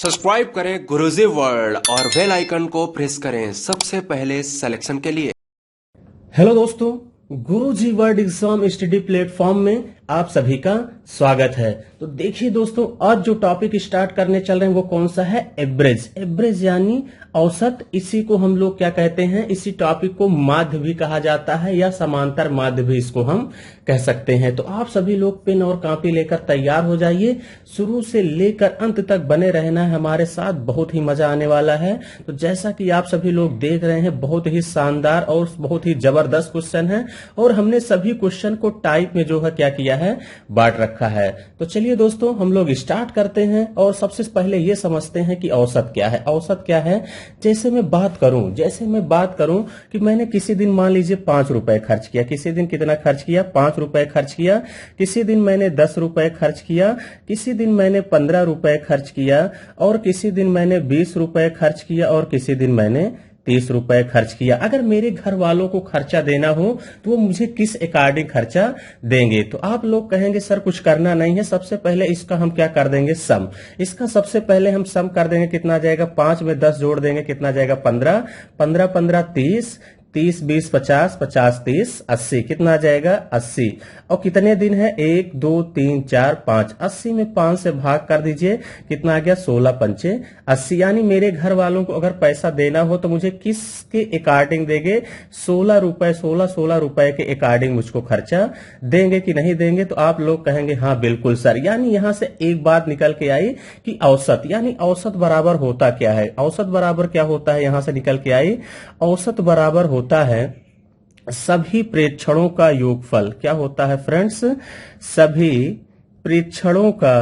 Subscribe करें गुरुजी world और bell icon को प्रेस करें सबसे पहले सिलेक्शन के लिए। हेलो दोस्तों, गुरुजी वर्ल्ड एग्जाम स्टडी प्लेटफॉर्म में आप सभी का स्वागत है। तो देखिए दोस्तों, आज जो टॉपिक स्टार्ट करने चल रहे हैं वो कौन सा है? एवरेज। एवरेज यानी औसत। इसी को हम लोग क्या कहते हैं? इसी टॉपिक को माध्य भी कहा जाता है या समांतर माध्य भी इसको हम कह सकते हैं। तो आप सभी लोग पेन और कॉपी लेकर तैयार हो जाइए। शुरू से लेकर अंत तक बने रहना है हमारे साथ, बहुत ही मजा आने वाला है। तो जैसा कि आप सभी लोग देख रहे हैं, बहुत ही शानदार और बहुत ही जबरदस्त क्वेश्चन है और हमने सभी क्वेश्चन को टाइप में जो है क्या किया है, बांट रखा है। तो चलिए दोस्तों, हम लोग स्टार्ट करते हैं और सबसे पहले ये समझते हैं कि औसत क्या है। औसत क्या है? जैसे मैं बात करूं कि मैंने किसी दिन मान लीजिए 5 रुपए खर्च किया। किसी दिन कितना खर्च किया? 5 रुपए खर्च किया। किसी दिन मैंने 10 रुपए खर्च किया। किसी दिन मैंने 15 रुपए खर्च किया और किसी दिन मैंने 20 रुपए खर्च किया और किसी दिन मैंने 30 रुपए खर्च किया। अगर मेरे घर वालों को खर्चा देना हो तो वो मुझे किस अकॉर्डिंग खर्चा देंगे? तो आप लोग कहेंगे सर कुछ करना नहीं है, सबसे पहले इसका हम क्या कर देंगे? सम। इसका सबसे पहले हम सम कर देंगे। कितना जाएगा? 5 में 10 जोड़ देंगे, कितना जाएगा? 15। 15 15 30। 30 20 50। 50 30 80। कितना आ जाएगा? 80। और कितने दिन है? 1 2 3 4 5। 80 में 5 से भाग कर दीजिए, कितना आ गया? 16 पंचे 80। यानी मेरे घर वालों को अगर पैसा देना हो तो मुझे किसके अकॉर्डिंग देंगे? 16 रुपए, 16 रुपए के अकॉर्डिंग मुझको खर्चा देंगे कि नहीं देंगे? तो आप लोग कहेंगे हाँ बिल्कुल सर। यानी यहां से एक बात निकल के आई कि औसत, यानी औसत बराबर होता क्या है? औसत बराबर क्या होता है? यहां से निकल के आई, औसत बराबर होता है सभी प्रेक्षणों का योगफल। क्या होता है फ्रेंड्स? सभी प्रेक्षणों का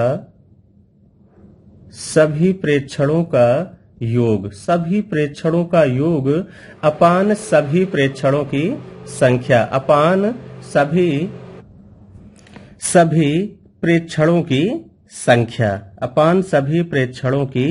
योग। सभी प्रेक्षणों का योग अपान सभी प्रेक्षणों की संख्या। अपान सभी प्रेक्षणों की संख्या। अपान सभी प्रेक्षणों की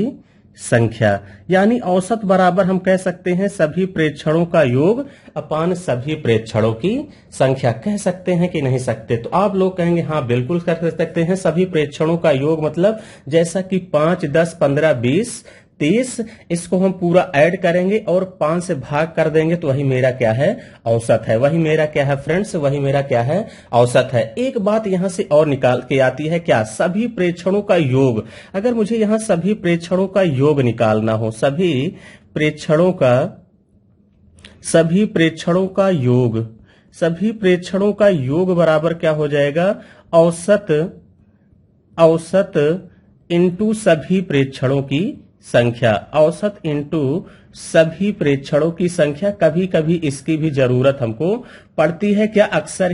संख्या। यानी औसत बराबर हम कह सकते हैं सभी प्रेक्षणों का योग अपान सभी प्रेक्षणों की संख्या। कह सकते हैं कि नहीं सकते? तो आप लोग कहेंगे हाँ बिल्कुल कर सकते हैं। सभी प्रेक्षणों का योग मतलब जैसा कि 5 10 15 20 30, इसको हम पूरा ऐड करेंगे और 5 से भाग कर देंगे तो वही मेरा क्या है? औसत है। वही मेरा क्या है फ्रेंड्स? वही मेरा क्या है? औसत है। एक बात यहां से और निकाल के आती है, क्या? सभी प्रेक्षणों का योग। अगर मुझे यहां सभी प्रेक्षणों का योग निकालना हो, सभी प्रेक्षणों का योग बराबर क्या हो जाएगा? औसत इंटू सभी प्रेक्षणों की संख्या। औसत इंटू सभी प्रेक्षणों की संख्या। कभी कभी इसकी भी जरूरत हमको पड़ती है, क्या? अक्सर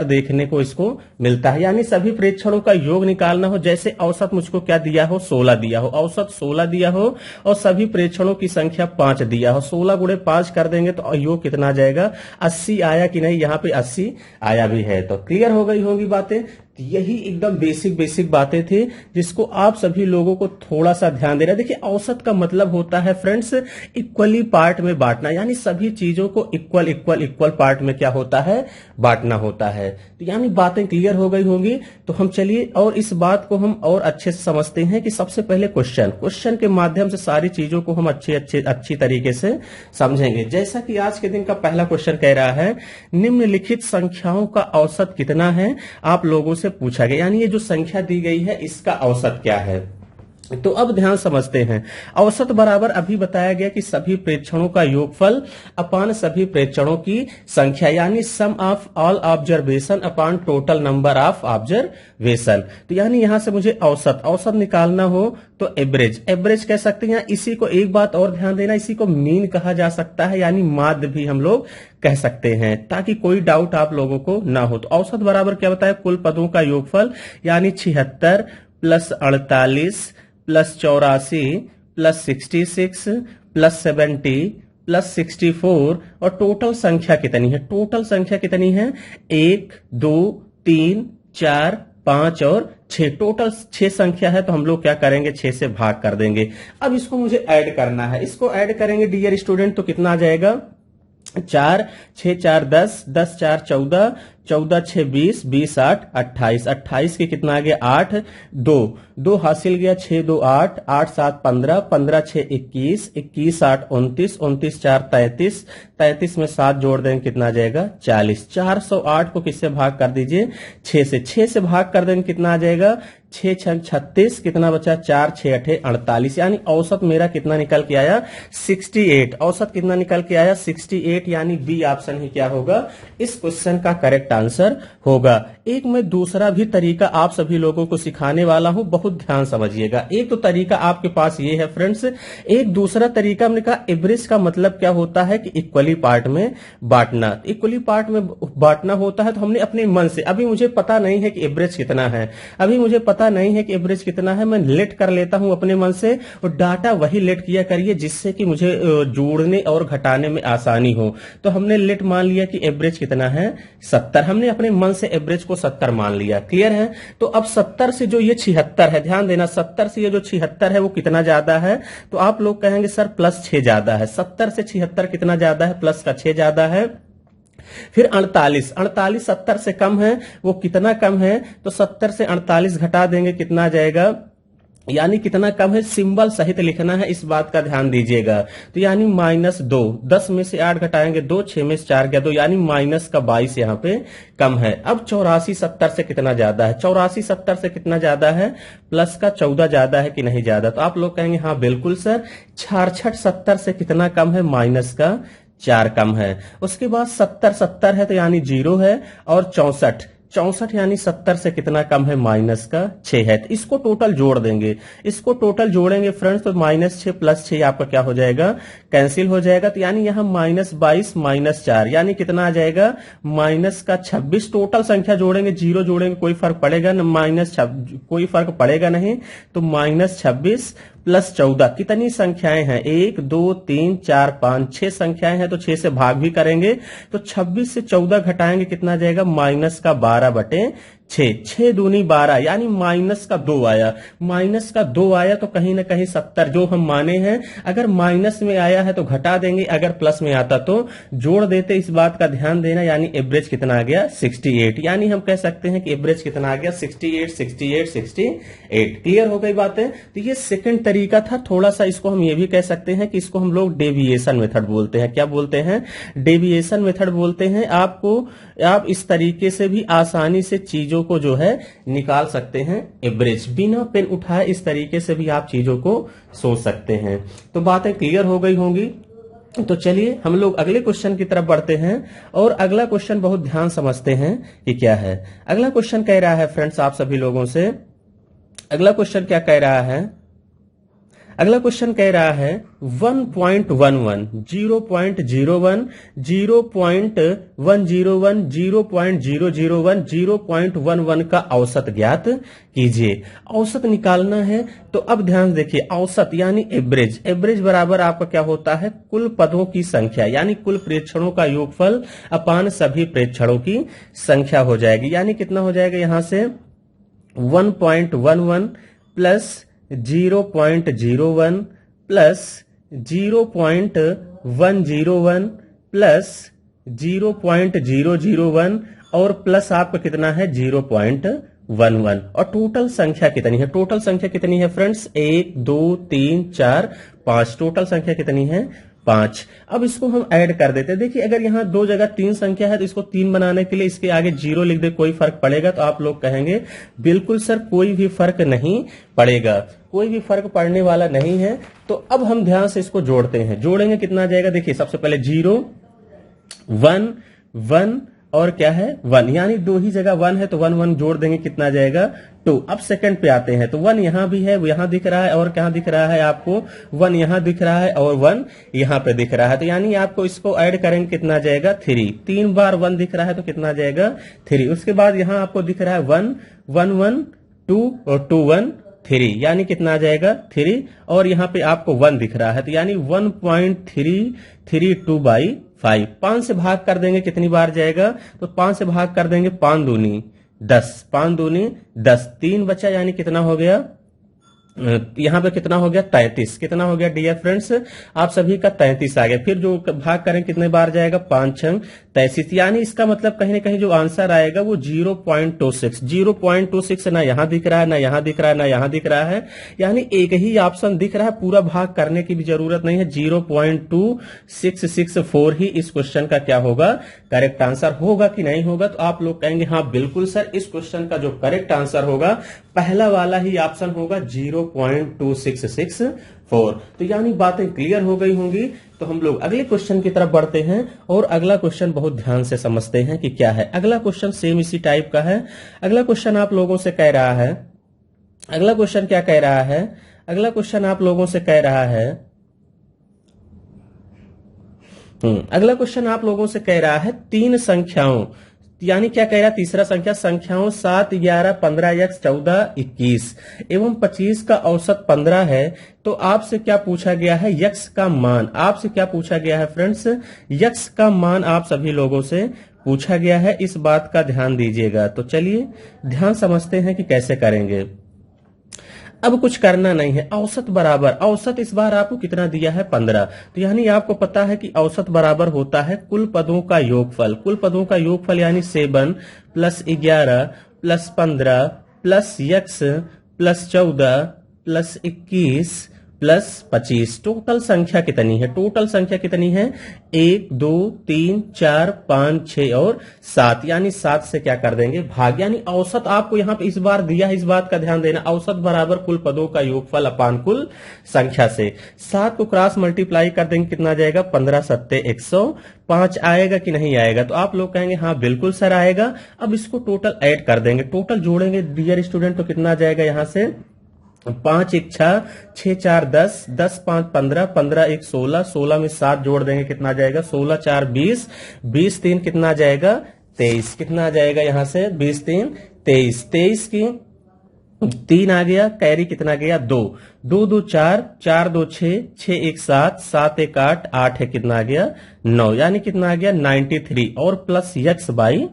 देखने को इसको मिलता है। यानी सभी प्रेक्षणों का योग निकालना हो, जैसे औसत मुझको क्या दिया हो? 16 दिया हो। औसत 16 दिया हो और सभी प्रेक्षणों की संख्या 5 दिया हो। 16 गुणे 5 कर देंगे तो योग कितना आ जाएगा? 80 आया कि नहीं? यहाँ पे 80 आया भी है। तो क्लियर हो गई होंगी बातें। यही एकदम बेसिक बातें थी जिसको आप सभी लोगों को थोड़ा सा ध्यान देना। देखिए, औसत का मतलब होता है फ्रेंड्स इक्वली पार्ट में बांटना। यानी सभी चीजों को इक्वल पार्ट में क्या होता है? बांटना होता है। तो यानी बातें क्लियर हो गई होंगी। तो हम चलिए और इस बात को हम और अच्छे से समझते हैं कि सबसे पहले क्वेश्चन के माध्यम से सारी चीजों को हम अच्छी तरीके से समझेंगे। जैसा कि आज के दिन का पहला क्वेश्चन कह रहा है, निम्नलिखित संख्याओं का औसत कितना है? आप लोगों से पूछा गया। यानी ये जो संख्या दी गई है इसका औसत क्या है? तो अब ध्यान समझते हैं। औसत बराबर अभी बताया गया कि सभी प्रेक्षणों का योगफल अपान सभी प्रेक्षणों की संख्या, यानी sum of all observation upon total number of observation. तो यानी यहां से मुझे औसत निकालना हो तो एवरेज कह सकते हैं। इसी को एक बात और ध्यान देना, इसी को मीन कहा जा सकता है, यानी माध्य भी हम लोग कह सकते हैं, ताकि कोई डाउट आप लोगों को ना हो। तो औसत बराबर क्या बताया? कुल पदों का योगफल, यानी 76 plus 48 plus 84 plus 66 plus 70 plus 64 और टोटल संख्या कितनी है? टोटल संख्या कितनी है? 1 2 3 4 5 और 6। टोटल 6 संख्या है तो हम लोग क्या करेंगे? 6 से भाग कर देंगे। अब इसको मुझे ऐड करना है। इसको ऐड करेंगे डियर स्टूडेंट तो कितना आ जाएगा? 4, 6 4 10, 10 4 14, 14 6 20, 20 8 28, 28 के कितना आ गया 8, 2 2 हासिल गया, 6 2 8, 8 7 15, 15 6 21, 21 8 29, 29 4 33, 33 में 7 जोड़ देंगे कितना आ जाएगा 40। 408 को किससे भाग कर दीजिए 6 से, 6 से भाग कर देंगे कितना आ जाएगा 6 6 36, कितना बचा 4 6 8 48, यानी औसत मेरा कितना निकल के आया 68। औसत कितना निकल के आया 68, यानी बी ऑप्शन ही क्या होगा इस क्वेश्चन का करेक्ट आंसर होगा। एक मैं दूसरा भी तरीका आप सभी लोगों को सिखाने वाला हूं, बहुत ध्यान समझिएगा। एक तो तरीका आपके पास ये है फ्रेंड्स, एक दूसरा तरीका हमने कहा एवरेज का मतलब क्या होता है कि इक्वली पार्ट में बांटना। इक्वली पार्ट में बांटना होता है तो हमने अपने मन से, अभी मुझे पता नहीं है कि एवरेज कितना है, अभी मुझे पता नहीं है कि एवरेज कितना है, मैं लेट कर लेता हूं अपने मन से, और डाटा वही लेट किया करिए जिससे कि मुझे जोड़ने और घटाने में आसानी हो। तो हमने लेट मान लिया कि एवरेज कितना है 70, हमने अपने मन से एवरेज को 70 मान लिया। क्लियर है? तो अब 70 से जो ये 76 है, ध्यान देना 70 से ये जो 76 है वो कितना ज्यादा है, तो आप लोग कहेंगे सर प्लस 6 ज्यादा है। 70 से 76 कितना ज्यादा है, प्लस का 6 ज्यादा है। फिर 48, 48 70 से कम है, वो कितना कम है, तो 70 से 48 घटा देंगे कितना आ जाएगा, यानी कितना कम है, सिंबल सहित लिखना है, इस बात का ध्यान दीजिएगा। तो यानी -2, 10 में से 8 घटाएंगे 2, 6 में से 4 गया 2, यानी माइनस का 22 यहाँ पे कम है। अब 84 70 से कितना ज्यादा है, 84 70 से कितना ज्यादा है, प्लस का 14 ज्यादा है कि नहीं ज्यादा, तो आप लोग कहेंगे हाँ बिल्कुल सर। 66 70 से कितना कम है, माइनस का 4 कम है। उसके बाद 70 70 है तो यानी 0 है, और 64 64 यानी 70 से कितना कम है, माइनस का 6 है। तो इसको टोटल जोड़ देंगे, इसको टोटल जोड़ेंगे फ्रेंड्स, तो -6 + 6 आपका क्या हो जाएगा, कैंसिल हो जाएगा। तो यानी यहां -22 -4 यानी कितना आ जाएगा, माइनस का 26। टोटल संख्या जोड़ेंगे, 0 जोड़ेंगे कोई फर्क पड़ेगा न, कोई फर्क पड़ेगा नहीं, तो -26 + 14 कितनी संख्याएं हैं, 1 2 3 4 5 6 संख्याएं हैं, तो 6 से भाग भी करेंगे, तो 26 से 14 घटाएंगे कितना आ जाएगा, -12/6, 6 दूनी 12, यानी -2 आया। -2 आया तो कहीं ना कहीं 70 जो हम माने हैं, अगर माइनस में आया है तो घटा देंगे, अगर प्लस में आता तो जोड़ देते, इस बात का ध्यान देना। यानी एवरेज कितना आ गया 68, यानी हम कह सकते हैं कि एवरेज कितना आ गया 68। क्लियर हो गई बातें? तो ये सेकंड तरीका था। थोड़ा सा इसको हम ये भी कह सकते हैं कि इसको हम लोग डेविएशन मेथड बोलते हैं। क्या बोलते हैं, डेविएशन मेथड बोलते हैं। आप इस तरीके से भी आसानी से चीजों को जो है निकाल सकते हैं एवरेज, बिना पेन उठाए इस तरीके से भी आप चीजों को सोच सकते हैं। तो बातें क्लियर हो गई होंगी। तो चलिए हम लोग अगले क्वेश्चन की तरफ बढ़ते हैं, और अगला क्वेश्चन बहुत ध्यान समझते हैं कि क्या है। अगला क्वेश्चन कह रहा है फ्रेंड्स आप सभी लोगों से, अगला क्वेश्चन क्या कह रहा है, अगला क्वेश्चन कह रहा है 1.11, 0.01, 0.101, 0.001, 0.11 का औसत ज्ञात कीजिए। औसत निकालना है, तो अब ध्यान देखिए, औसत यानी एवरेज, एवरेज बराबर आपका क्या होता है, कुल पदों की संख्या, यानी कुल प्रेक्षणों का योगफल अपान सभी प्रेक्षणों की संख्या हो जाएगी। यानी कितना हो जाएगा, यहां से 1.11 प्लस 0.01 प्लस 0.101 प्लस 0.001 और प्लस आपका कितना है 0.11, और टोटल संख्या कितनी है, टोटल संख्या कितनी है फ्रेंड्स, 1 2 3 4 5, टोटल संख्या कितनी है 5। अब इसको हम ऐड कर देते हैं। देखिए अगर यहाँ 2 जगह 3 संख्या है तो इसको 3 बनाने के लिए इसके आगे 0 लिख दे, कोई फर्क पड़ेगा, तो आप लोग कहेंगे बिल्कुल सर कोई भी फर्क नहीं पड़ेगा, कोई भी फर्क पड़ने वाला नहीं है। तो अब हम ध्यान से इसको जोड़ते हैं, जोड़ेंगे कितना आ जाएगा, देखिए सबसे पहले 0 1 1 और क्या है 1, यानी 2 ही जगह 1 है तो 1 1 जोड़ देंगे, कितना आ जाएगा 2। अब सेकंड पे आते हैं, तो 1 यहां भी है, वो यहां दिख रहा है, और कहां दिख रहा है आपको, 1 यहां दिख रहा है और 1 यहां पे दिख रहा है, तो यानी आपको इसको ऐड करेंगे कितना आ जाएगा 3। 3 बार 1 दिख रहा है तो कितना आ जाएगा 3। उसके बाद यहां आपको दिख रहा है 1 1 1 2 और 2 1 3, यानी कितना आ जाएगा 3, और यहाँ पे आपको 1 दिख रहा है, तो यानी 1.332/5। 5 से भाग कर देंगे कितनी बार जाएगा, तो 5 से भाग कर देंगे 5 दूनी 10, 5 दूनी 10, 3 बचा, यानी कितना हो गया यहाँ पे कितना हो गया 33, कितना हो गया डियर फ्रेंड्स आप सभी का 33 आ गया। फिर जो भाग करें कितने बार जाएगा 5 छंग 33, यानी इसका मतलब कहीं ना कहीं जो आंसर आएगा वो 0.26। 0.26 ना यहाँ दिख रहा है, ना यहाँ दिख रहा है, ना यहाँ दिख रहा है, यानी एक ही ऑप्शन दिख रहा है, पूरा भाग करने की भी जरूरत नहीं है। 0.2664 ही इस क्वेश्चन का क्या होगा करेक्ट आंसर होगा कि नहीं होगा। तो आप लोग कहेंगे हाँ बिल्कुल सर, इस क्वेश्चन का जो करेक्ट आंसर होगा पहला वाला ही ऑप्शन होगा 0.2664। तो यानी बातें क्लियर हो गई होंगी। तो हम लोग अगले क्वेश्चन की तरफ बढ़ते हैं और अगला क्वेश्चन बहुत ध्यान से समझते हैं कि क्या है। अगला क्वेश्चन सेम इसी टाइप का है। अगला क्वेश्चन आप लोगों से कह रहा है, अगला क्वेश्चन क्या कह रहा है, अगला क्वेश्चन आप लोगों से कह रहा है, अगला क्वेश्चन आप लोगों से कह रहा है तीन संख्याओं, यानी क्या कह रहा है तीसरा संख्याओं 7, 11, 15 x 14, 21 एवं 25 का औसत 15 है। तो आपसे क्या पूछा गया है यक्स का मान, आपसे क्या पूछा गया है फ्रेंड्स यक्स का मान आप सभी लोगों से पूछा गया है। इस बात का ध्यान दीजिएगा। तो चलिए ध्यान समझते हैं कि कैसे करेंगे। अब कुछ करना नहीं है, औसत बराबर, औसत इस बार आपको कितना दिया है 15। तो यानी आपको पता है कि औसत बराबर होता है कुल पदों का योगफल। कुल पदों का योगफल यानी 7 + 11 + 15 + x + 14 + 21 + 25। टोटल संख्या कितनी है, टोटल संख्या कितनी है 1, 2, 3, 4, 5, 6 और 7, यानी 7 से क्या कर देंगे भाग। यानी औसत आपको यहाँ पे इस बार दिया है, इस बात का ध्यान देना, औसत बराबर कुल पदों का योगफल अपान कुल संख्या से। 7 को क्रॉस मल्टीप्लाई कर देंगे कितना जाएगा 15 × 7 = 105 आएगा कि नहीं आएगा। तो आप लोग कहेंगे हाँ बिल्कुल सर आएगा। अब इसको टोटल ऐड कर देंगे, टोटल जोड़ेंगे डियर स्टूडेंट, तो कितना जाएगा यहाँ से 5 × 1 = 6, 6 × 4 = 10, 10 × 5 = 15, 15 × 1 = 16, 16 में 7 जोड़ देंगे कितना जाएगा 16 × 4 = 20, 20 × 3 कितना जाएगा 23, कितना जाएगा यहाँ से 20 × 3 = 23, 23 की 3 आ गया, कैरी कितना गया 2, 2 2 4, 4 2 6, 6 1 7, 7 1 8, 8 है कितना आ गया 9, यानी कितना आ गया 93 और प्लस यक्स बाई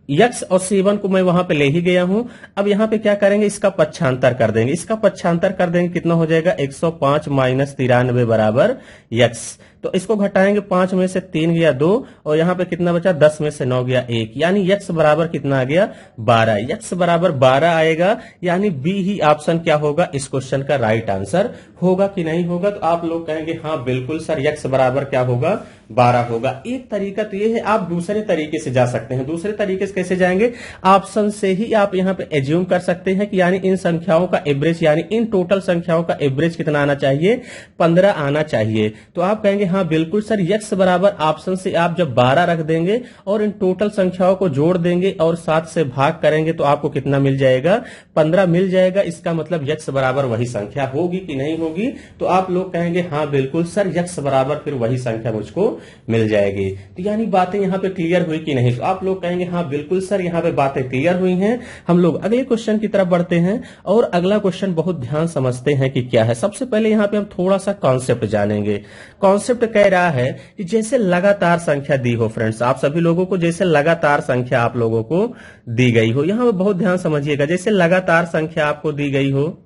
यक्स और 7 को मैं वहां पे ले ही गया हूं। अब यहां पे क्या करेंगे इसका पक्षांतर कर देंगे, इसका पक्षांतर कर देंगे कितना हो जाएगा 105 - 93 बराबर यक्स। तो इसको घटाएंगे 5 में से 3 गया 2 और यहां पे कितना बचा 10 में से 9 गया 1, यानी यक्स बराबर कितना आ गया 12, यक्स बराबर 12 आएगा। यानी बी ही ऑप्शन क्या होगा इस क्वेश्चन का राइट आंसर होगा कि नहीं होगा। तो आप लोग कहेंगे हाँ बिल्कुल सर यक्स बराबर क्या होगा 12 होगा। एक तरीका तो ये है, आप दूसरे तरीके से जा सकते हैं। दूसरे तरीके से कैसे जाएंगे, ऑप्शन से ही आप यहाँ पे एज्यूम कर सकते हैं कि यानी इन संख्याओं का एवरेज, यानी इन टोटल संख्याओं का एवरेज कितना आना चाहिए 15 आना चाहिए। तो आप कहेंगे हाँ बिल्कुल सर यक्स बराबर ऑप्शन से आप जब 12 रख देंगे और इन टोटल संख्याओं को जोड़ देंगे और 7 से भाग करेंगे तो आपको कितना मिल जाएगा 15 मिल जाएगा। इसका मतलब यक्स बराबर वही संख्या होगी कि नहीं होगी। तो आप लोग कहेंगे हाँ बिल्कुल सर यक्स बराबर फिर वही संख्या मुझको मिल जाएगी। तो यानी बातें यहाँ पे क्लियर हुई कि नहीं। तो आप लोग कहेंगे हाँ बिल्कुल सर यहाँ पे बातें क्लियर हुई हैं। हम लोग अगले क्वेश्चन की तरफ बढ़ते हैं और अगला क्वेश्चन बहुत ध्यान समझते हैं कि क्या है। सबसे पहले यहाँ पे हम थोड़ा सा कॉन्सेप्ट जानेंगे। कॉन्सेप्ट कह रहा है कि जैसे लगातार संख्या दी हो फ्रेंड्स, आप सभी लोगों को जैसे लगातार संख्या आप लोगों को दी गई हो, यहां पे बहुत ध्यान समझिएगा। जैसे लगातार संख्या आपको दी गई हो,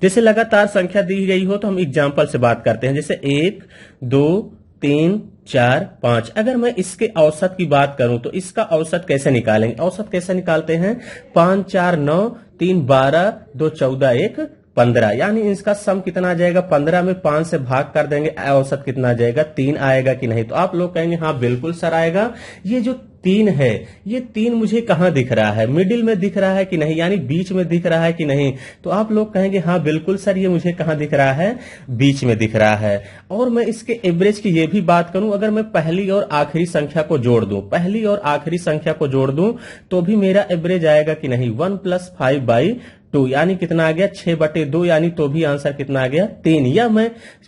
जैसे लगातार संख्या दी गई हो तो हम एग्जाम्पल से बात करते हैं। जैसे 1 2 3 4 5, अगर मैं इसके औसत की बात करूं तो इसका औसत कैसे निकालेंगे, औसत कैसे निकालते हैं 5 4 9 3 12 2 14 1 15, यानी इसका सम कितना आ जाएगा 15 में 5 से भाग कर देंगे, औसत कितना आ जाएगा 3 आएगा कि नहीं। तो आप लोग कहेंगे हाँ बिल्कुल सर आएगा। ये जो 3 है, ये 3 मुझे कहां दिख रहा है, मिडिल में दिख रहा है कि नहीं, यानी बीच में दिख रहा है कि नहीं। तो आप लोग कहेंगे हाँ बिल्कुल सर ये मुझे कहां दिख रहा है, बीच में दिख रहा है। और मैं इसके एवरेज की ये भी बात करूं, अगर मैं पहली और आखिरी संख्या को जोड़ दूं, पहली और आखिरी संख्या को जोड़ दूं तो भी मेरा एवरेज आएगा कि नहीं 1 + 5/2, यानी कितना आ गया 6/2, यानी तो भी आंसर कितना आ गया 3।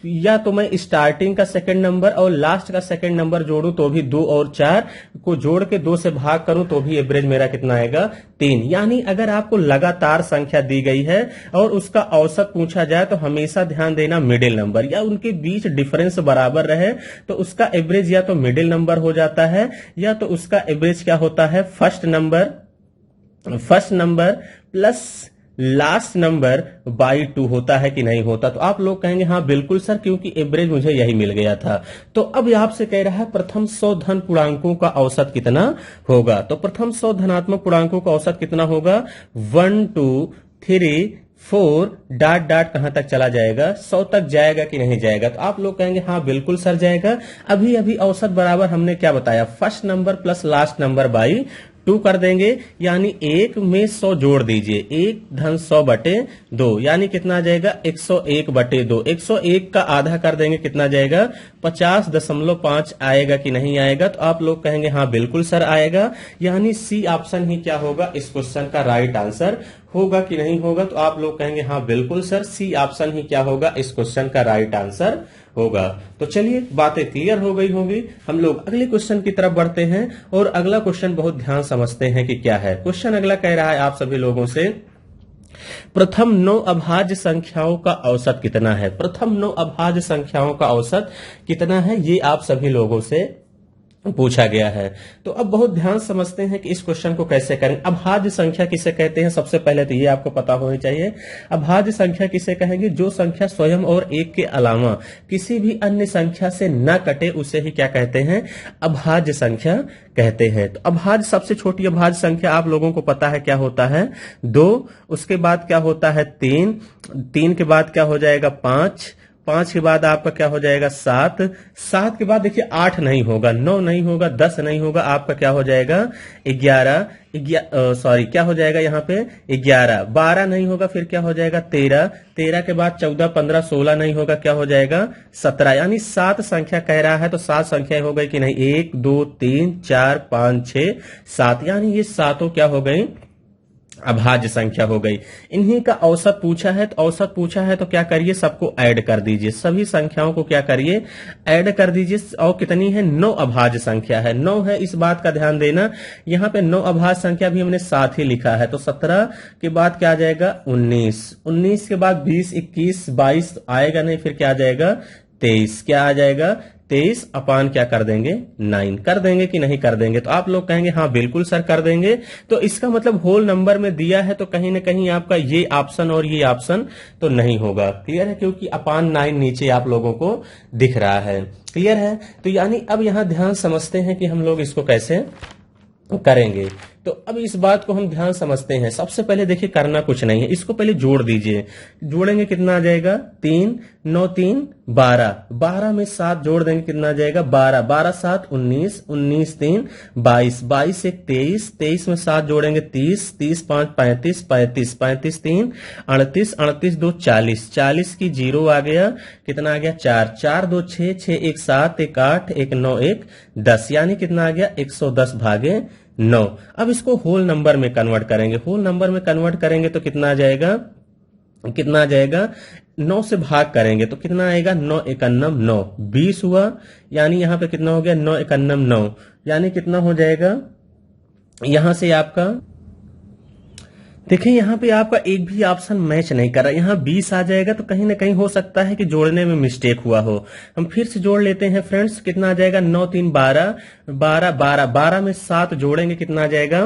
या तो मैं स्टार्टिंग का सेकंड नंबर और लास्ट का सेकंड नंबर जोड़ूं तो भी 2 और 4 को जोड़ के 2 से भाग करूं तो भी एवरेज मेरा कितना आएगा 3। यानी अगर आपको लगातार संख्या दी गई है और उसका औसत पूछा जाए तो हमेशा ध्यान देना मिडिल नंबर या उनके बीच डिफरेंस बराबर रहे तो उसका एवरेज या तो मिडिल नंबर हो जाता है या तो उसका एवरेज क्या होता है first number plus last number by 2 होता है कि नहीं होता? तो आप लोग कहेंगे हाँ बिल्कुल सर, क्योंकि एवरेज मुझे यही मिल गया था। तो अब ये आपसे कह रहा है प्रथम 100 धन पूर्णांकों का औसत कितना होगा? तो प्रथम 100 धनात्मक पूर्णांकों का औसत कितना होगा? 1 2 3 4 डॉट डॉट कहां तक चला जाएगा? 100 तक जाएगा कि नहीं जाएगा? तो आप लोग कहेंगे हाँ बिल्कुल सर जाएगा। अभी अभी औसत बराबर हमने क्या बताया? First number plus last number by 2 कर देंगे, यानी 1 में 100 जोड़ दीजिए, 1 धन 100 बटे 2, यानी कितना आ जाएगा? 101 बटे 2। 101 का आधा कर देंगे, कितना जाएगा? 50.5 आएगा कि नहीं आएगा? तो आप लोग कहेंगे हाँ बिल्कुल सर आएगा, यानी सी ऑप्शन ही क्या होगा इस क्वेश्चन का राइट आंसर होगा कि नहीं होगा? तो आप लोग कहेंगे हाँ बिल्कुल सर, सी ऑप्शन ही क्या होगा इस क्वेश्चन का राइट आंसर होगा। तो चलिए बातें क्लियर हो गई होंगी, हम लोग अगले क्वेश्चन की तरफ बढ़ते हैं और अगला क्वेश्चन बहुत ध्यान समझते हैं कि क्या है। क्वेश्चन अगला कह रहा है आप सभी लोगों से, प्रथम 9 अभाज्य संख्याओं का औसत कितना है? प्रथम 9 अभाज्य संख्याओं का औसत कितना है, ये आप सभी लोगों से पूछा गया है। तो अब बहुत ध्यान समझते हैं कि इस क्वेश्चन को कैसे करें। अभाज्य संख्या किसे कहते हैं? सबसे पहले तो ये आपको पता होनी चाहिए। अभाज्य संख्या किसे कहेंगे? जो संख्या स्वयं और एक के अलावा किसी भी अन्य संख्या से न कटे उसे ही क्या कहते हैं? अभाज्य संख्या कहते हैं। तो अभाज्य, सबसे छोटी अभाज्य संख्या आप लोगों को पता है क्या होता है? 2, उसके बाद क्या होता है? 3, 3 के बाद क्या हो जाएगा? 5, 5 के बाद आपका क्या हो जाएगा? 7, 7 के बाद देखिए 8 नहीं होगा, 9 नहीं होगा, 10 नहीं होगा, आपका क्या हो जाएगा? 11, सॉरी क्या हो जाएगा यहाँ पे? 11, 12 नहीं होगा, फिर क्या हो जाएगा? 13, 13 के बाद 14, 15, 16 नहीं होगा, क्या हो जाएगा? 17, यानी 7 संख्या कह रहा है। तो 7 संख्या हो गई कि नहीं? 1 2 3 4 5 6 7, यानी ये सातों क्या हो गई? अभाज्य संख्या हो गई। इन्हीं का औसत पूछा है, तो औसत पूछा है तो क्या करिए? सबको ऐड कर दीजिए, सभी संख्याओं को क्या करिए? ऐड कर दीजिए। और कितनी है? 9 अभाज्य संख्या है, 9 है, इस बात का ध्यान देना। यहाँ पे 9 अभाज्य संख्या भी हमने साथ ही लिखा है। तो 17 के बाद क्या आ जाएगा? 19, 19 के बाद 20, 21, 22 आएगा नहीं, फिर क्या आ जाएगा? 23, क्या आ जाएगा? 23 अपान क्या कर देंगे? 9 कर देंगे कि नहीं कर देंगे? तो आप लोग कहेंगे हाँ बिल्कुल सर कर देंगे। तो इसका मतलब होल नंबर में दिया है, तो कहीं ना कहीं आपका ये ऑप्शन और ये ऑप्शन तो नहीं होगा। क्लियर है? क्योंकि अपान 9 नीचे आप लोगों को दिख रहा है। क्लियर है? तो यानी अब यहां ध्यान समझते हैं कि हम लोग इसको कैसे करेंगे। तो अब इस बात को हम ध्यान समझते हैं। सबसे पहले देखिए करना कुछ नहीं है, इसको पहले जोड़ दीजिए। जोड़ेंगे कितना आ जाएगा? 3, 9 3 12, 12 में 7 जोड़ देंगे, कितना आ जाएगा? 12, 12 7 19, 19 3 22, 22 1 23, 23 में 7 जोड़ेंगे 30, 30 5 35, 35, 35 3 38, 38 2 40, 40 की 0 आ गया, कितना आ गया? 4, 4 2 6, 6 1 7, 1 8, 1 9 1 10, यानी कितना आ गया? 110 भागे 9। अब इसको होल नंबर में कन्वर्ट करेंगे। होल नंबर में कन्वर्ट करेंगे तो कितना आ जाएगा? कितना आ जाएगा? 9 से भाग करेंगे तो कितना आएगा? 9 एकन्नम 9, 20 हुआ, यानी यहां पे कितना हो गया? 9 एकन्नम 9, यानी कितना हो जाएगा? यहां से आपका देखिए यहां पे आपका एक भी ऑप्शन मैच नहीं कर रहा। यहां 20 आ जाएगा, तो कहीं ना कहीं हो सकता है कि जोड़ने में मिस्टेक हुआ हो। हम फिर से जोड़ लेते हैं फ्रेंड्स। कितना आ जाएगा? 9 3 12, 12 12, 12 में 7 जोड़ेंगे, कितना आ जाएगा?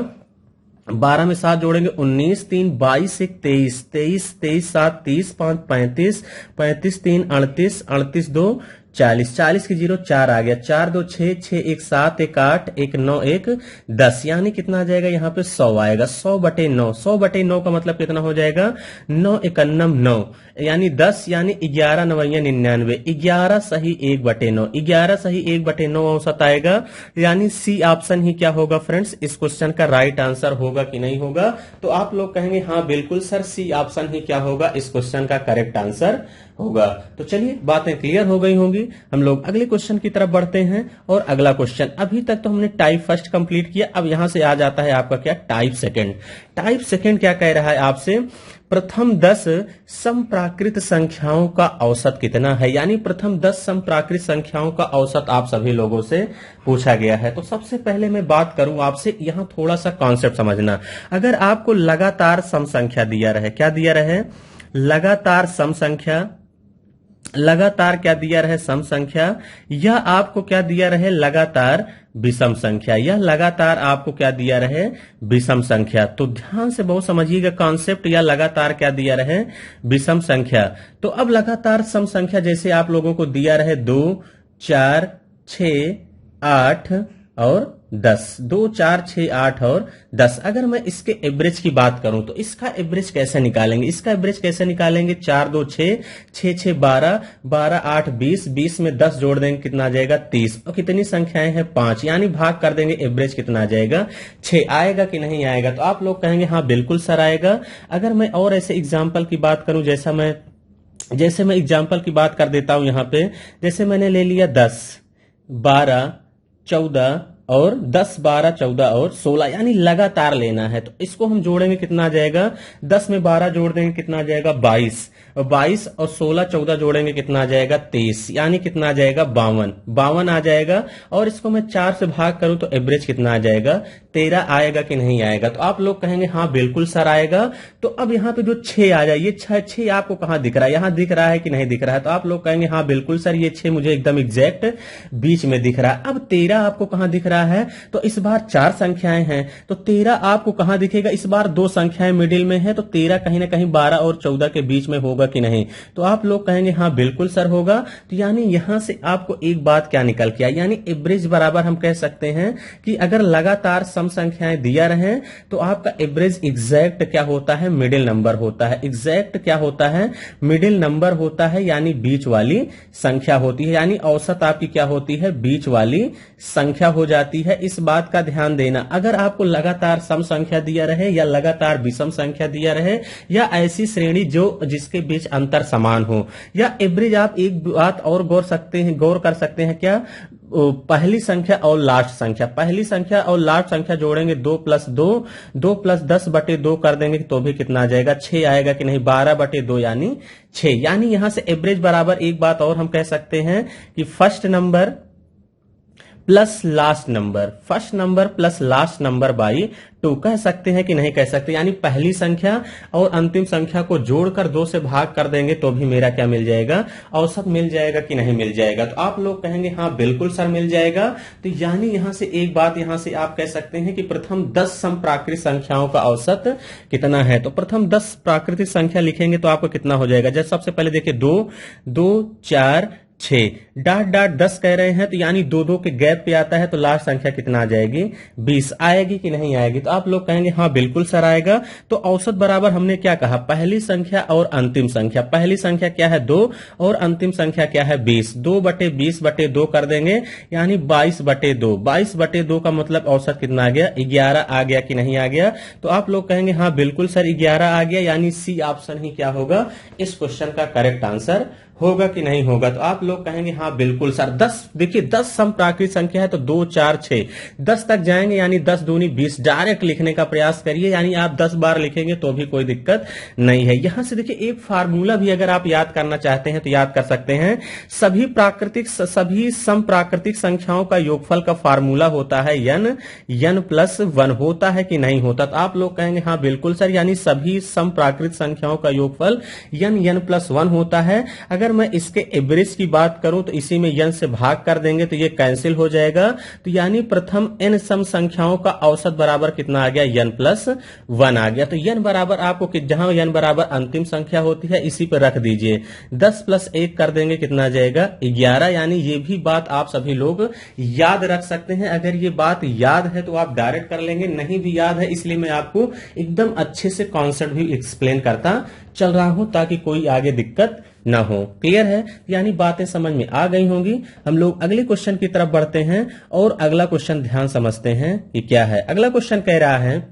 12 में 7 जोड़ेंगे 19, 3 22 1 23, 23 23 7 30, 5 35, 35 3 38, 38 2 40, 40 की 0 4 आ गया, 4 2 6, 6 1 7, 1 8, 1 9 1 10, यानी कितना आ जाएगा? यहाँ पे 100 आएगा। 100 बटे 9, 100 बटे 9 का मतलब कितना हो जाएगा? 9 एकन्नम 9, यानी 10, यानी 11 9 99, 11 सही 1 बटे 9, 11 सही 1 बटे 9 औसत आएगा। यानी सी ऑप्शन ही क्या होगा फ्रेंड्स इस क्वेश्चन का राइट आंसर होगा कि नहीं होगा? तो आप लोग कहेंगे हाँ बिल्कुल सर, सी ऑप्शन ही क्या होगा इस क्वेश्चन का करेक्ट आंसर होगा। तो चलिए बातें क्लियर हो गई होंगी, हम लोग अगले क्वेश्चन की तरफ बढ़ते हैं। और अगला क्वेश्चन, अभी तक तो हमने टाइप फर्स्ट कंप्लीट किया, अब यहां से आ जाता है आपका क्या? Type second. टाइप सेकंड क्या कह रहा है आपसे? प्रथम 10 समप्राकृत संख्याओं का औसत कितना है? यानी प्रथम 10 समप्राकृत संख्याओं का औसत आप सभी लोगों से पूछा गया है। तो सबसे पहले मैं बात करूं आपसे, यहां थोड़ा सा कॉन्सेप्ट समझना। अगर आपको लगातार सम संख्या दिया रहे, क्या दिया रहे? लगातार सम संख्या लगातार क्या दिया रहे सम संख्या, या आपको क्या दिया रहे लगातार विषम संख्या, या लगातार आपको क्या दिया रहे विषम संख्या। तो ध्यान से बहुत समझिएगा कॉन्सेप्ट, या लगातार क्या दिया रहे विषम संख्या। तो अब लगातार सम संख्या जैसे आप लोगों को दिया रहे 2, 4, 6, 8 और 10, 2, 4, 6, 8 और 10। अगर मैं इसके एवरेज की बात करूं तो इसका एवरेज कैसे निकालेंगे, इसका एवरेज कैसे निकालेंगे, 4, 2, 6, 6, 6, 12, 12, 8, 20, 20 में 10 जोड़ देंगे कितना आ जाएगा 30, और कितनी संख्याएं हैं 5, यानी भाग कर देंगे एवरेज कितना आ जाएगा 6। आएगा कि नहीं आएगा, तो आप लोग कहेंगे हाँ बिल्कुल सर आएगा। अगर मैं और ऐसे एग्जाम्पल की बात करूं, जैसे मैं एग्जाम्पल की बात कर देता हूं यहां पे, जैसे मैंने ले लिया 10, 12, 14 और 10, 12, 14 और 16, यानी लगातार लेना है। तो इसको हम जोड़ेंगे कितना आ जाएगा, 10 में 12 जोड़ देंगे कितना आ जाएगा 22, और 22 और 16, 14 जोड़ेंगे कितना आ जाएगा 23, यानी कितना आ जाएगा 52 आ जाएगा। और इसको मैं 4 से भाग करूं तो एवरेज कितना आ जाएगा 13। आएगा कि नहीं आएगा, तो आप लोग कहेंगे हाँ बिल्कुल सर आएगा। तो अब यहाँ पे जो 6 आ जाए, ये 6 आपको कहां दिख रहा है, यहां दिख रहा है कि नहीं दिख रहा है, तो आप लोग कहेंगे हाँ बिल्कुल सर ये 6 मुझे एकदम एग्जैक्ट बीच में दिख रहा है। अब 13 आपको कहां दिख रहा है, तो इस बार 4 संख्याएं हैं, तो 13 आपको कहां दिखेगा, इस बार 2 संख्याएं मिडिल में है, तो 13 कहीं ना कहीं 12 और 14 के बीच में होगा कि नहीं, तो आप लोग कहेंगे हाँ बिल्कुल सर होगा। तो यानी यहां से आपको एक बात क्या निकल के आई, यानी एवरेज बराबर हम कह सकते हैं कि अगर लगातार सम संख्याएं दिया रहे तो आपका एवरेज एग्जैक्ट क्या होता है, मिडिल नंबर होता है। एग्जैक्ट क्या होता है, मिडिल नंबर होता है, यानी बीच वाली संख्या होती है, यानी औसत आपकी क्या होती है, बीच वाली संख्या हो जाती है। इस बात का ध्यान देना, अगर आपको लगातार सम संख्या दिया रहे या लगातार विषम संख्या दिया रहे या ऐसी श्रेणी जो जिसके बीच अंतर समान हो, या एवरेज, आप एक बात और गौर कर सकते हैं क्या, पहली संख्या और लास्ट संख्या, पहली संख्या और लास्ट संख्या जोड़ेंगे 2 + 2, 2 + 10/2 कर देंगे तो भी कितना आ जाएगा 6 आएगा कि नहीं, 12/2 यानी 6। यानी यहां से एवरेज बराबर एक बात और हम कह सकते हैं कि first number plus last number, first number plus last number by 2 कह सकते हैं कि नहीं कह सकते, यानी पहली संख्या और अंतिम संख्या को जोड़कर 2 से भाग कर देंगे तो भी मेरा क्या मिल जाएगा, औसत मिल जाएगा कि नहीं मिल जाएगा। तो आप लोग कहेंगे हाँ बिल्कुल सर मिल जाएगा। तो यानी यहां से एक बात यहां से आप कह सकते हैं कि प्रथम 10 सम प्राकृतिक संख्याओं का औसत कितना है। तो प्रथम 10 प्राकृतिक संख्या लिखेंगे तो आपको कितना हो जाएगा, जैसे सबसे पहले देखिए 2, 2, 4, 6, डाट डाट 10 कह रहे हैं, तो यानी 2 के गैप पे आता है, तो लास्ट संख्या कितना आ जाएगी 20। आएगी कि नहीं आएगी, तो आप लोग कहेंगे हाँ बिल्कुल सर आएगा। तो औसत बराबर हमने क्या कहा, पहली संख्या और अंतिम संख्या, पहली संख्या क्या है 2 और अंतिम संख्या क्या है 20, 2/20/2 कर देंगे यानी 22/2, 22/2 का मतलब औसत कितना आ गया 11 आ गया कि नहीं आ गया। तो आप लोग कहेंगे हाँ बिल्कुल सर 11 आ गया, यानी सी ऑप्शन ही क्या होगा, इस क्वेश्चन का करेक्ट आंसर होगा कि नहीं होगा। तो आप लोग कहेंगे हाँ बिल्कुल सर। 10 देखिए 10 सम प्राकृतिक संख्या है, तो 2, 4, 6, 10 तक जाएंगे, यानी 10 दूनी 20 डायरेक्ट लिखने का प्रयास करिए, यानी आप 10 बार लिखेंगे तो भी कोई दिक्कत नहीं है। यहां से देखिए एक फार्मूला भी अगर आप याद करना चाहते हैं तो याद कर सकते हैं, सभी सम प्राकृतिक संख्याओं का योगफल का फार्मूला होता है n+1 होता है कि नहीं होता। तो आप लोग कहेंगे हाँ बिल्कुल सर, यानी सभी सम प्राकृतिक संख्याओं का योगफल n+1 होता है। अगर मैं इसके एवरेज की बात करूं तो इसी में n से भाग कर देंगे तो ये कैंसिल हो जाएगा। तो यानी प्रथम n सम संख्याओं का औसत बराबर कितना आ गया, n+1 आ गया। तो n बराबर आपको जहां n बराबर अंतिम संख्या होती है इसी पर रख दीजिए, 10 + 1 कर देंगे कितना आ जाएगा 11। यानी ये भी बात आप सभी लोग याद रख सकते हैं। अगर ये बात याद है तो आप डायरेक्ट कर लेंगे, नहीं भी याद है इसलिए मैं आपको एकदम अच्छे से कॉन्सेप्ट भी एक्सप्लेन करता चल रहा हूं ताकि कोई आगे दिक्कत ना हो। क्लियर है, यानी बातें समझ में आ गई होंगी। हम लोग अगले क्वेश्चन की तरफ बढ़ते हैं और अगला क्वेश्चन ध्यान समझते हैं कि क्या है। अगला क्वेश्चन कह रहा है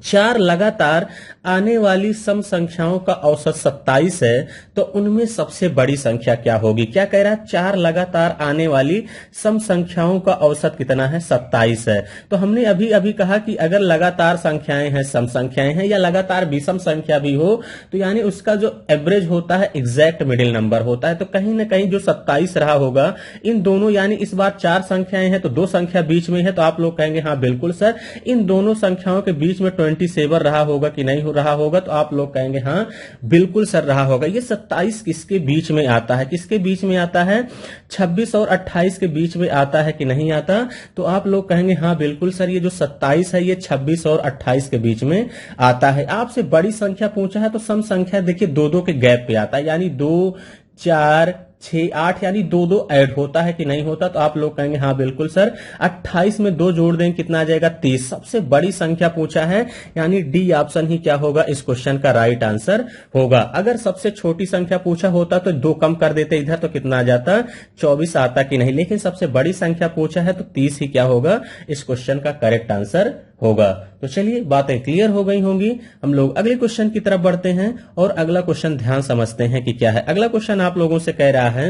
4 लगातार आने वाली सम संख्याओं का औसत 27 है, तो उनमें सबसे बड़ी संख्या क्या होगी। क्या कह रहा है, 4 लगातार आने वाली सम संख्याओं का औसत कितना है 27 है। तो हमने अभी अभी कहा कि अगर लगातार संख्याएं हैं, सम संख्याएं हैं या लगातार विषम संख्या भी हो, तो यानी उसका जो एवरेज होता है एग्जैक्ट मिडिल नंबर होता है। तो कहीं ना कहीं जो 27 रहा होगा इन दोनों, यानी इस बार 4 संख्याएं हैं तो 2 संख्या बीच में है, तो आप लोग कहेंगे हाँ बिल्कुल सर इन दोनों संख्याओं के बीच में में 27 रहा होगा कि नहीं हो रहा होगा, तो आप लोग कहेंगे हाँ बिल्कुल सर रहा होगा। ये 27 किसके बीच में आता है, किसके बीच में आता है, 26 और 28 के बीच में आता है कि नहीं आता, तो आप लोग कहेंगे हाँ बिल्कुल सर ये जो 27 है ये 26 और 28 के बीच में आता है। आपसे बड़ी संख्या पूछा है तो सम संख्या देखिए 2-2 के गैप पे आता है, यानी 2, 4, 6, 8 यानी 2-2 ऐड होता है कि नहीं होता, तो आप लोग कहेंगे हाँ बिल्कुल सर। 28 में 2 जोड़ दें कितना आ जाएगा, 30। सबसे बड़ी संख्या पूछा है यानी डी ऑप्शन ही क्या होगा इस क्वेश्चन का राइट आंसर होगा। अगर सबसे छोटी संख्या पूछा होता तो 2 कम कर देते इधर, तो कितना आ जाता, 24 आता कि नहीं, लेकिन सबसे बड़ी संख्या पूछा है तो 30 ही क्या होगा इस क्वेश्चन का करेक्ट आंसर होगा। तो चलिए बातें क्लियर हो गई होंगी, हम लोग अगले क्वेश्चन की तरफ बढ़ते हैं और अगला क्वेश्चन ध्यान समझते हैं कि क्या है। अगला क्वेश्चन आप लोगों से कह रहा है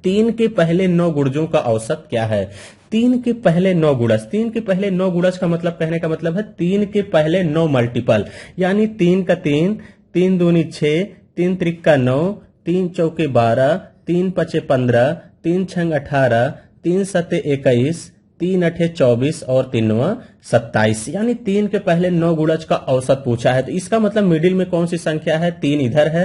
3 के पहले 9 गुणजों का औसत क्या है। 3 के पहले 9 गुणज, 3 के पहले 9 गुणज का मतलब, कहने का मतलब है 3 के पहले 9 मल्टीपल, यानी 3 का 3, 3 दूनी 6, 3 त्रिका 9, 3 चौके 12, 3 पचे 15, 3 छंग 18, 3 सते 21, 3 अठे 24 और 3वां 27, यानी 3 के पहले 9 गुणज का औसत पूछा है। तो इसका मतलब मिडिल में कौन सी संख्या है, 3 इधर है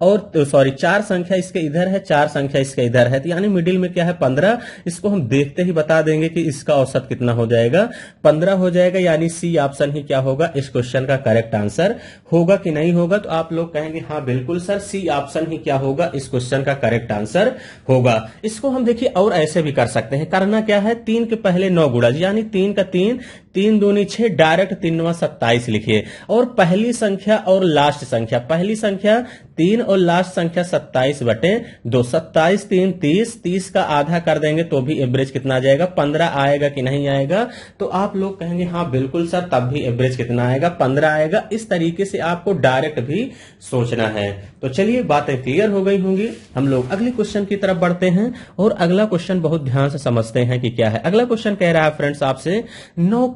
और सॉरी 4 संख्या इसके इधर है, 4 संख्या इसके इधर है, तो यानी मिडिल में क्या है 15। इसको हम देखते ही बता देंगे कि इसका औसत कितना हो जाएगा, 15 हो जाएगा, यानी सी ऑप्शन ही क्या होगा इस क्वेश्चन का करेक्ट आंसर होगा कि नहीं होगा, तो आप लोग कहेंगे हाँ बिल्कुल सर सी ऑप्शन ही क्या होगा इस क्वेश्चन का करेक्ट आंसर होगा। इसको हम देखिए और ऐसे भी कर सकते हैं, करना क्या है, 3 के पहले 9 गुणज यानी 3 का 3, 3 दूनी 6, डायरेक्ट 3वां 27 लिखिए और पहली संख्या और लास्ट संख्या, पहली संख्या 3 और लास्ट संख्या 27 बटे 2, 27 3 30, 30 का आधा कर देंगे तो भी एवरेज कितना आ जाएगा, 15 आएगा कि नहीं आएगा, तो आप लोग कहेंगे हाँ बिल्कुल सर, तब भी एवरेज कितना आएगा, 15 आएगा। इस तरीके से आपको डायरेक्ट भी सोचना है। तो चलिए बातें क्लियर हो गई होंगी, हम लोग अगले क्वेश्चन की तरफ बढ़ते हैं और अगला क्वेश्चन बहुत ध्यान से समझते हैं कि क्या है। अगला क्वेश्चन कह रहा है फ्रेंड्स आपसे 9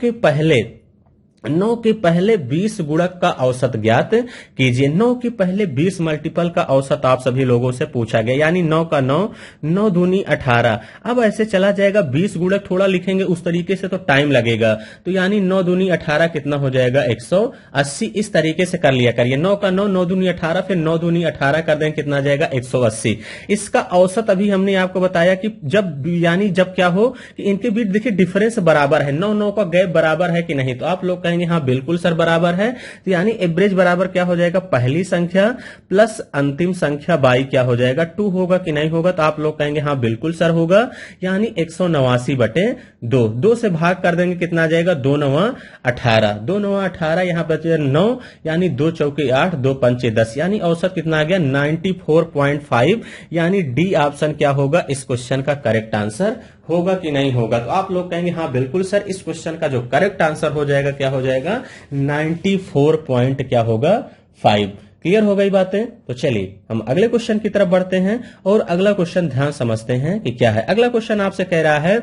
के पहले 20 गुणक का औसत ज्ञात कीजिए। 9 के पहले 20 मल्टीपल का औसत आप सभी लोगों से पूछा गया, यानी 9 का 9, 9 दूनी 18। अब ऐसे चला जाएगा, 20 गुणक थोड़ा लिखेंगे उस तरीके से तो टाइम लगेगा, तो यानी 9 दूनी 18 कितना हो जाएगा 180। इस तरीके से कर लिया करिए, 9 का 9, 9 दूनी 18, फिर 9 दूनी 18 कर दें कितना आ जाएगा 180। इसका औसत अभी हमने आपको बताया कि जब क्या हो कि इनके बीच देखिए डिफरेंस बराबर है, 9-9 का गैप बराबर है कि नहीं, तो आप लोग कहेंगे हाँ बिल्कुल सर बराबर है, तो यानी एवरेज बराबर क्या हो जाएगा, पहली संख्या प्लस अंतिम संख्या बाई क्या हो जाएगा 2 होगा कि नहीं होगा, तो आप लोग कहेंगे हाँ बिल्कुल सर होगा, यानी 189 बटे 2, 2 से भाग कर देंगे कितना आ जाएगा, 2 9 18, 2 9 18, यहां पर 9 यानी 2 चौके 8, 2 पंचे 10, यानी औसत कितना आ गया 94.5, यानी डी ऑप्शन क्या होगा इस क्वेश्चन का करेक्ट आंसर होगा कि नहीं होगा, तो आप लोग कहेंगे हाँ बिल्कुल सर, इस क्वेश्चन का जो करेक्ट आंसर हो जाएगा क्या हो जाएगा 94 पॉइंट क्या होगा 5। क्लियर हो गई बातें। तो चलिए हम अगले क्वेश्चन की तरफ बढ़ते हैं और अगला क्वेश्चन ध्यान समझते हैं कि क्या है। अगला क्वेश्चन आपसे कह रहा है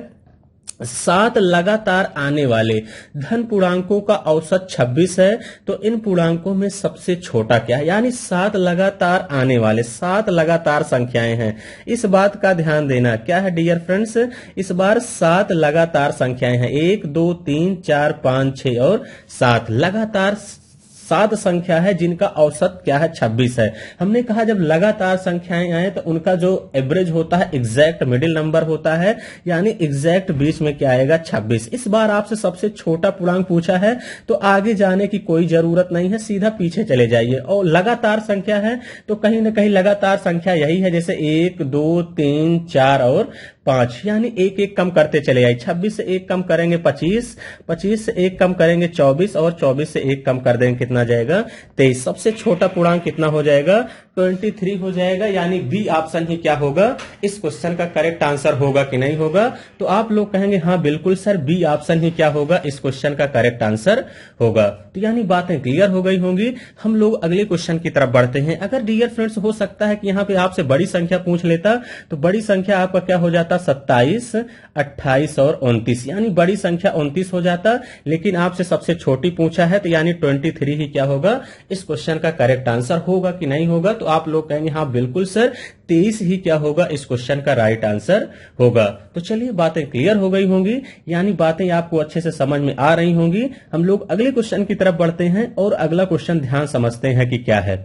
7 लगातार आने वाले धन पूर्णांकों का औसत 26 है, तो इन पूर्णांकों में सबसे छोटा क्या है, यानी 7 लगातार आने वाले 7 लगातार संख्याएं हैं। इस बात का ध्यान देना क्या है डियर फ्रेंड्स, इस बार 7 लगातार संख्याएं हैं, 1 2 3 4 5 6 और 7 लगातार 7 संख्या है जिनका औसत क्या है 26 है। हमने कहा जब लगातार संख्याएं आए तो उनका जो एवरेज होता है एग्जैक्ट मिडिल नंबर होता है, यानी एग्जैक्ट बीच में क्या आएगा 26। इस बार आपसे सबसे छोटा पूर्णांक पूछा है तो आगे जाने की कोई जरूरत नहीं है, सीधा पीछे चले जाइए। और लगातार संख्या है तो कहीं ना कहीं लगातार संख्या यही है, जैसे 1 2 3 4 और 5, यानी एक एक कम करते चले जाइए। 26 से एक कम करेंगे 25, 25 से एक कम करेंगे 24 और 24 से एक कम कर देंगे कितना जाएगा 23। सबसे छोटा पूर्णांक कितना हो जाएगा 23 हो जाएगा, यानी बी ऑप्शन ही क्या होगा इस क्वेश्चन का करेक्ट आंसर होगा कि नहीं होगा, तो आप लोग कहेंगे हाँ बिल्कुल सर बी ऑप्शन ही क्या होगा इस क्वेश्चन का करेक्ट आंसर होगा। तो यानी बातें क्लियर हो गई होंगी, हम लोग अगले क्वेश्चन की तरफ बढ़ते हैं। अगर डियर फ्रेंड्स हो सकता है कि यहाँ पे आपसे बड़ी संख्या पूछ लेता तो बड़ी संख्या आपका क्या हो जाता 27 28 और 29, यानी बड़ी संख्या 29 हो जाता, लेकिन आपसे सबसे छोटी पूछा है तो यानी 23 ही क्या होगा इस क्वेश्चन का करेक्ट आंसर होगा कि नहीं होगा, तो आप लोग कहेंगे हाँ बिल्कुल सर 23 ही क्या होगा इस क्वेश्चन का राइट आंसर होगा। तो चलिए बातें क्लियर हो गई होंगी, यानी बातें आपको अच्छे से समझ में आ रही होंगी। हम लोग अगले क्वेश्चन की तरफ बढ़ते हैं और अगला क्वेश्चन ध्यान समझते हैं कि क्या है।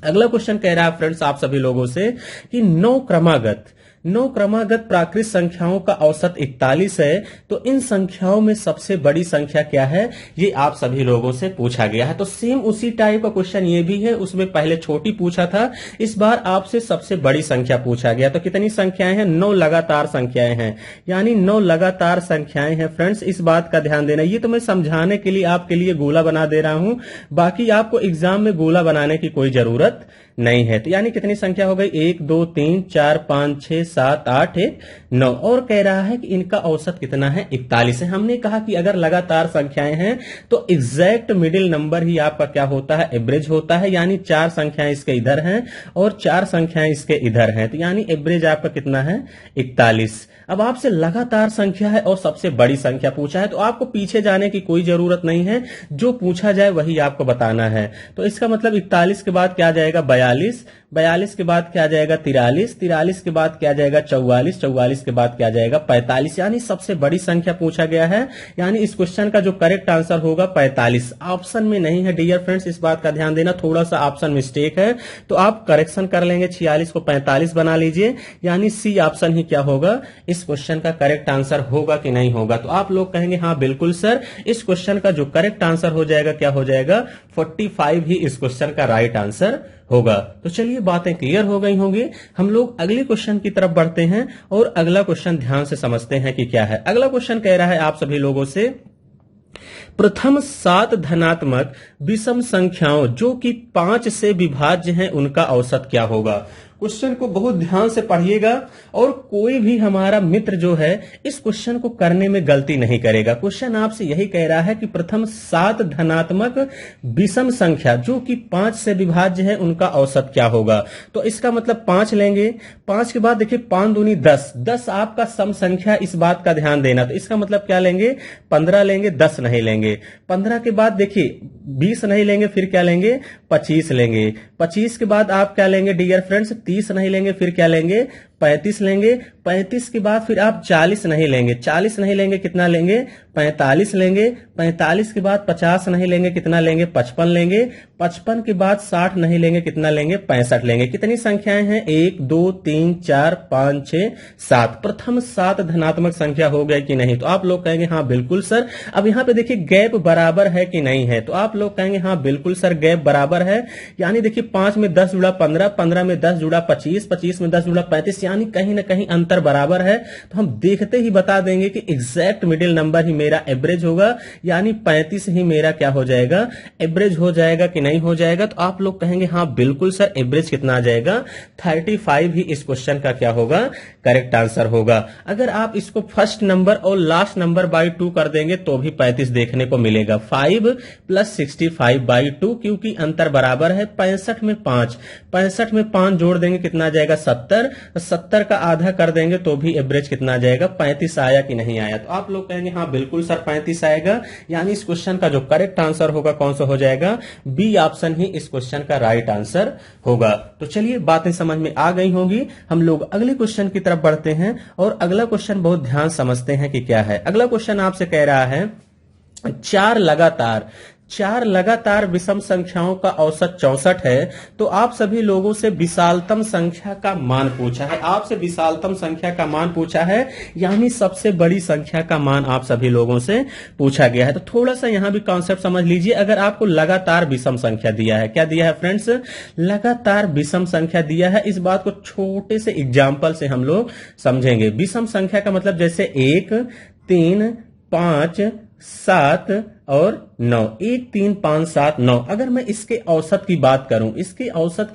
अगला क्वेश्चन कह रहा है फ्रेंड्स आप सभी लोगों से कि नौ क्रमागत प्राकृत संख्याओं का औसत 41 है, तो इन संख्याओं में सबसे बड़ी संख्या क्या है, ये आप सभी लोगों से पूछा गया है। तो सेम उसी टाइप का क्वेश्चन ये भी है, उसमें पहले छोटी पूछा था, इस बार आपसे सबसे बड़ी संख्या पूछा गया। तो कितनी संख्याएं हैं, 9 लगातार संख्याएं हैं, यानी 9 लगातार संख्याएं हैं। फ्रेंड्स इस बात का ध्यान देना, ये तो मैं समझाने के लिए आपके लिए गोला बना दे रहा हूं, बाकी आपको एग्जाम में गोला बनाने की कोई जरूरत नहीं है। तो यानी कितनी संख्या हो गई, 1 2 3 4 5 6 7 8 1 9, और कह रहा है कि इनका औसत कितना है, 41 है। हमने कहा कि अगर लगातार संख्याएं हैं तो एग्जैक्ट मिडिल नंबर ही आपका क्या होता है, एवरेज होता है। यानी 4 संख्याएं इसके इधर हैं और 4 संख्याएं इसके इधर हैं, तो यानी एवरेज आपका कितना है, 41। अब आपसे लगातार संख्या है और सबसे बड़ी संख्या पूछा है, तो आपको पीछे जाने की कोई जरूरत नहीं है, जो पूछा जाए वही आपको बताना है। तो इसका मतलब 41 के बाद क्या जाएगा, 42, 42 के बाद क्या जाएगा, 43, 43 के बाद क्या जाएगा, 44, 44 के बाद क्या जाएगा, 45। यानी सबसे बड़ी संख्या पूछा गया है, यानी इस क्वेश्चन का जो करेक्ट आंसर होगा 45। ऑप्शन में नहीं है डियर फ्रेंड्स, इस बात का ध्यान देना, थोड़ा सा ऑप्शन मिस्टेक है, तो आप करेक्शन कर लेंगे, 46 को 45 बना लीजिए, यानी सी ऑप्शन ही क्या होगा, इस क्वेश्चन का करेक्ट आंसर होगा कि नहीं होगा। तो आप लोग कहेंगे हाँ बिल्कुल सर, इस क्वेश्चन का जो करेक्ट आंसर हो जाएगा क्या हो जाएगा, 45 ही इस क्वेश्चन का राइट आंसर होगा। तो चलिए बातें क्लियर हो गई होंगी, हम लोग अगले क्वेश्चन की तरफ बढ़ते हैं और अगला क्वेश्चन ध्यान से समझते हैं कि क्या है। अगला क्वेश्चन कह रहा है आप सभी लोगों से, प्रथम 7 धनात्मक विषम संख्याओं जो कि 5 से विभाज्य हैं उनका औसत क्या होगा। क्वेश्चन को बहुत ध्यान से पढ़िएगा और कोई भी हमारा मित्र जो है इस क्वेश्चन को करने में गलती नहीं करेगा। क्वेश्चन आपसे यही कह रहा है कि प्रथम 7 धनात्मक विषम संख्या जो कि 5 से विभाज्य है उनका औसत क्या होगा। तो इसका मतलब 5 लेंगे, 5 के बाद देखिए 5 दूनी 10, 10 आपका सम संख्या, इस बात का ध्यान देना। तो इसका मतलब क्या लेंगे, 15 लेंगे, 10 नहीं लेंगे। 15 के बाद देखिए 20 नहीं लेंगे, फिर क्या लेंगे, 25 लेंगे। 25 के बाद आप क्या लेंगे डियर फ्रेंड्स, 30 नहीं लेंगे, फिर क्या लेंगे, 35 लेंगे। 35 के बाद फिर आप 40 नहीं लेंगे, 40 नहीं लेंगे, कितना लेंगे, 45 लेंगे। 45 के बाद 50 नहीं लेंगे, कितना लेंगे, 55 लेंगे। 55 के बाद 60 नहीं लेंगे, कितना लेंगे, 65 लेंगे। कितनी संख्याएं हैं, 1 2 3 4 5 6 7। प्रथम 7 धनात्मक संख्या हो गई कि नहीं। तो आप लोग कहेंगे हाँ बिल्कुल सर। अब यहाँ पे देखिए गैप बराबर है कि नहीं है, तो आप लोग कहेंगे हाँ बिल्कुल सर गैप बराबर है। यानी देखिए 5 में 10 जुड़ा 15, 15 में 10 जुड़ा 25, 25 में 10 जुड़ा 35, यानी कहीं ना कहीं अंतर बराबर है। तो हम देखते ही बता देंगे कि एग्जैक्ट मिडिल नंबर ही मेरा एवरेज होगा, यानी 35 ही मेरा क्या हो जाएगा, एवरेज हो जाएगा कि नहीं हो जाएगा। तो आप लोग कहेंगे हाँ बिल्कुल सर, एवरेज कितना आ जाएगा, 35 ही इस क्वेश्चन का क्या होगा, करेक्ट आंसर होगा। अगर आप इसको फर्स्ट नंबर और लास्ट नंबर बाई 2 कर देंगे तो भी 35 देखने को मिलेगा। 5 + 65 बाई 2, क्योंकि अंतर बराबर है। 65 में 5, 65 में 5 जोड़ देंगे, कितना आ जाएगा, 70। 70 का आधा कर देंगे तो भी एवरेज कितना आ जाएगा, 35 आया कि नहीं आया। तो आप लोग कहेंगे हाँ बिल्कुल सर 35 आएगा, यानी इस क्वेश्चन का जो करेक्ट आंसर होगा कौन सा हो जाएगा, बी ऑप्शन ही इस क्वेश्चन का राइट आंसर होगा। तो चलिए बातें समझ में आ गई होंगी, हम लोग अगले क्वेश्चन की तरफ बढ़ते हैं और अगला क्वेश्चन बहुत ध्यान समझते हैं कि क्या है। अगला क्वेश्चन आपसे कह रहा है, 4 लगातार विषम संख्याओं का औसत 64 है, तो आप सभी लोगों से विशालतम संख्या का मान पूछा है। आपसे विशालतम संख्या का मान पूछा है, यानी सबसे बड़ी संख्या का मान आप सभी लोगों से पूछा गया है। तो थोड़ा सा यहां भी कॉन्सेप्ट समझ लीजिए। अगर आपको लगातार विषम संख्या दिया है, क्या दिया है फ्रेंड्स, लगातार विषम संख्या दिया है, इस बात को छोटे से एग्जाम्पल से हम लोग समझेंगे। विषम संख्या का मतलब जैसे 1 3 5 7 और 9, 1 3 5 7 9। अगर मैं इसके औसत की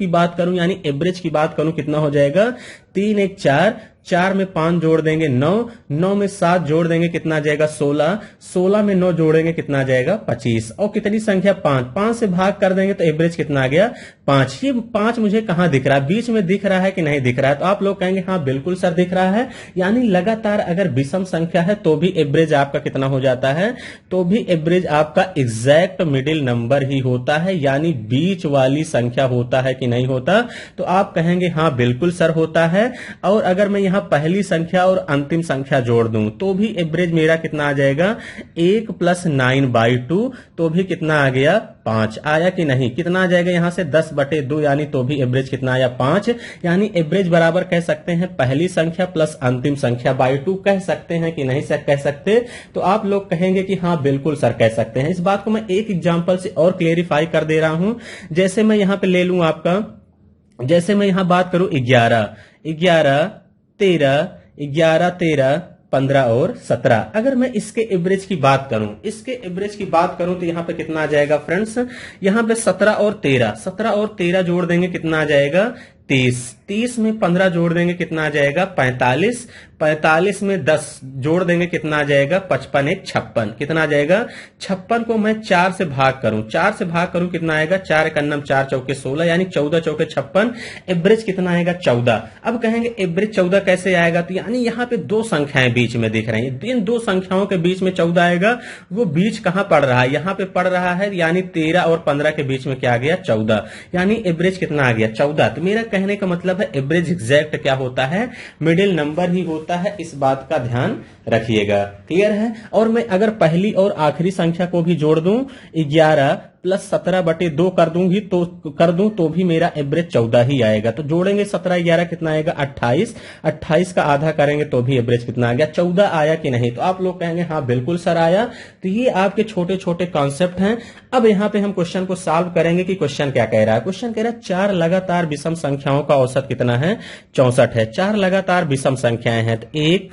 बात करूं, यानी एवरेज की बात करूं, कितना हो जाएगा, 3 1 4, 4 में 5 जोड़ देंगे 9, 9 में 7 जोड़ देंगे, कितना आ जाएगा, 16, 16 में 9 जोड़ेंगे, कितना आ जाएगा, 25। और कितनी संख्या, 5, 5 से भाग कर देंगे तो एवरेज कितना आ गया, 5। ये 5 मुझे कहां दिख रहा है, बीच में दिख रहा है कि नहीं दिख रहा है। तो आप लोग कहेंगे हाँ बिल्कुल सर दिख रहा है, यानी लगातार अगर विषम संख्या है तो भी एवरेज आपका कितना हो जाता है, तो भी एवरेज एवरेज आपका एग्जैक्ट मिडिल नंबर ही होता है, यानी बीच वाली संख्या होता है कि नहीं होता? तो आप कहेंगे हाँ बिल्कुल सर होता है। और अगर मैं यहां पहली संख्या और अंतिम संख्या जोड़ दूं तो भी एवरेज मेरा कितना आ जाएगा? 1 + 9/2, तो भी कितना आ गया? 5 आया कि नहीं? कितना आ जाएगा यहां से? 10/2, यानी तो भी एवरेज कितना आया? 5। यानी एवरेज बराबर कह सकते हैं पहली संख्या प्लस अंतिम संख्या बाई 2, कह सकते हैं कि नहीं सर कह सकते? तो आप लोग कहेंगे कि हाँ बिल्कुल सर कह सकते हैं। इस बात को मैं एक एग्जांपल से और क्लेरिफाई कर दे रहा हूं। जैसे मैं यहां पे ले लूं आपका, जैसे मैं यहां बात करूं 11, 11, 13, 11, 13, 15 और 17। अगर मैं इसके एवरेज की बात करूं, इसके एवरेज की बात करूं तो यहां पे कितना आ जाएगा फ्रेंड्स? यहां पे 17 और 13 जोड़ देंगे कितना आ जाएगा? 30। 30 में 15 जोड़ देंगे कितना आ जाएगा? 45। 45 में 10 जोड़ देंगे कितना आ जाएगा? 55 एक 56। कितना आ जाएगा? 56 को मैं 4 से भाग करूं, 4 से भाग करूं कितना आएगा? 4 एक 4 चौके 16, यानी 14 चौके 56। एवरेज कितना आएगा? 14। अब कहेंगे एवरेज 14 कैसे आएगा? तो यानी यहां पे दो संख्याएं बीच में दिख रही हैं, इन दो संख्याओं के बीच में 14 आएगा। वो बीच कहां पड़ रहा है? यहां पे पड़ रहा है, यानी 13 और 15 के बीच में क्या आ गया? 14। यानी एवरेज कितना आ गया? 14। तो मेरा कहने का मतलब है एवरेज एग्जैक्ट क्या होता है? मिडिल नंबर ही होता है। इस बात का ध्यान रखिएगा। क्लियर है? और मैं अगर पहली और आखिरी संख्या को भी जोड़ दूं, 11 + 17/2 कर दूं तो भी मेरा एवरेज 14 ही आएगा। तो जोड़ेंगे 17 11 कितना आएगा? 28। 28 का आधा करेंगे तो भी एवरेज कितना आ गया? 14 आया कि नहीं? तो आप लोग कहेंगे हाँ बिल्कुल सर आया। तो ये आपके छोटे छोटे कॉन्सेप्ट हैं। अब यहां पे हम क्वेश्चन को सॉल्व करेंगे कि क्वेश्चन क्या कह रहा है। क्वेश्चन कह रहा है 4 लगातार विषम संख्याओं का औसत कितना है? 64 है। 4 लगातार विषम संख्याएं हैं, तो 1,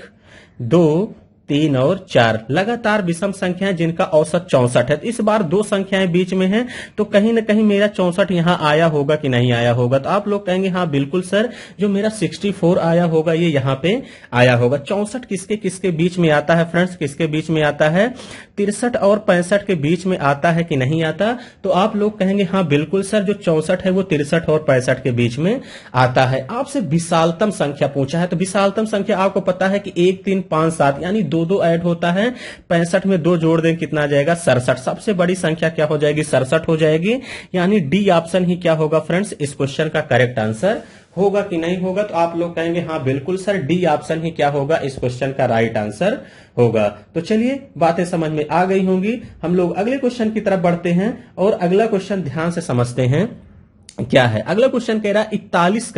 2, 3 और 4 लगातार विषम संख्याएं जिनका औसत 64 है। तो इस बार दो संख्याएं बीच में हैं, तो कहीं ना कहीं मेरा 64 यहां आया होगा कि नहीं आया होगा? तो आप लोग कहेंगे हाँ बिल्कुल सर, जो मेरा 64 आया होगा ये यहां पे आया होगा। 64 किसके किसके बीच में आता है फ्रेंड्स? किसके बीच में आता है? 63 और 65 के बीच में आता है कि नहीं आता? तो आप लोग कहेंगे हाँ बिल्कुल सर, जो 64 है वो 63 और 65 के बीच में आता है। आपसे विशालतम संख्या पूछा है, तो विशालतम संख्या आपको पता है कि 1 3 5 7, यानी दो ऐड होता है। 65 में 2 जोड़ दें कितना आ जाएगा? 67। सबसे बड़ी संख्या क्या हो जाएगी? 67 हो जाएगी। यानी डी ऑप्शन ही क्या होगा फ्रेंड्स? इस क्वेश्चन का करेक्ट आंसर होगा कि नहीं होगा? तो आप लोग कहेंगे हाँ बिल्कुल सर, डी ऑप्शन ही क्या होगा? इस क्वेश्चन का राइट आंसर होगा। तो चलिए बातें समझ में आ गई होंगी। हम लोग अगले क्वेश्चन की तरफ बढ़ते हैं और अगला क्वेश्चन ध्यान से समझते हैं क्या है। अगला क्वेश्चन कह रहा है 41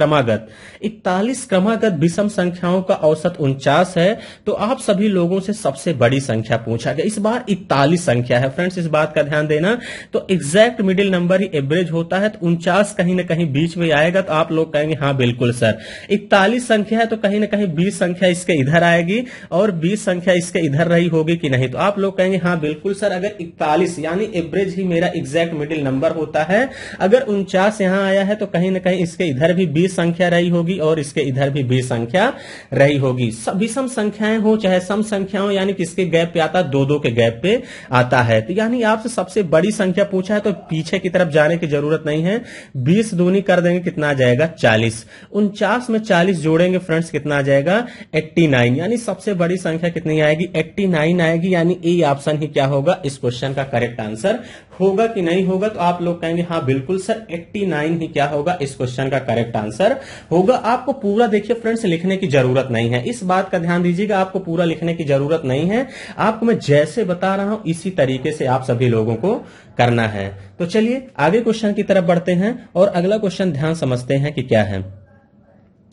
क्रमागत विषम संख्याओं का औसत 49 है। तो आप सभी लोगों से सबसे बड़ी संख्या पूछा गया। इस बार 41 संख्या है फ्रेंड्स, इस बात का ध्यान देना। तो एग्जैक्ट मिडिल नंबर ही एवरेज होता है, तो 49 कहीं ना कहीं बीच में आएगा। तो आप लोग कहेंगे हाँ बिल्कुल सर, 41 संख्या है तो कहीं ना कहीं 20 संख्या इसके इधर आएगी और 20 संख्या इसके इधर रही होगी कि नहीं? तो आप लोग कहेंगे हाँ बिल्कुल सर, अगर 41 यानी एवरेज ही मेरा एग्जैक्ट मिडिल नंबर होता है। अगर 49 यहां आया है तो कहीं ना कहीं इसके इधर भी 20 संख्या रही होगी और इसके इधर भी 20 संख्या रही होगी। विषम संख्याएं हो चाहे सम संख्या हो, यानी किसके गैप पे आता? 2-2 के गैप पे आता है। तो यानी आपसे सबसे बड़ी संख्या पूछा है तो पीछे की तरफ जाने की जरूरत नहीं है। 20 दूनी कर देंगे कितना आ जाएगा? 40। 49 में 40 जोड़ेंगे फ्रेंड्स कितना आ जाएगा? 89। यानी सबसे बड़ी संख्या कितनी आएगी? 89 आएगी। यानी ए ऑप्शन ही क्या होगा? इस क्वेश्चन का करेक्ट आंसर होगा कि नहीं होगा? तो आप लोग कहेंगे हाँ बिल्कुल सर, 89 ही क्या होगा? इस क्वेश्चन का करेक्ट आंसर होगा। आपको पूरा देखिए फ्रेंड्स लिखने की जरूरत नहीं है, इस बात का ध्यान दीजिएगा। आपको पूरा लिखने की जरूरत नहीं है, आपको मैं जैसे बता रहा हूं इसी तरीके से आप सभी लोगों को करना है। तो चलिए आगे क्वेश्चन की तरफ बढ़ते हैं और अगला क्वेश्चन ध्यान समझते हैं कि क्या है।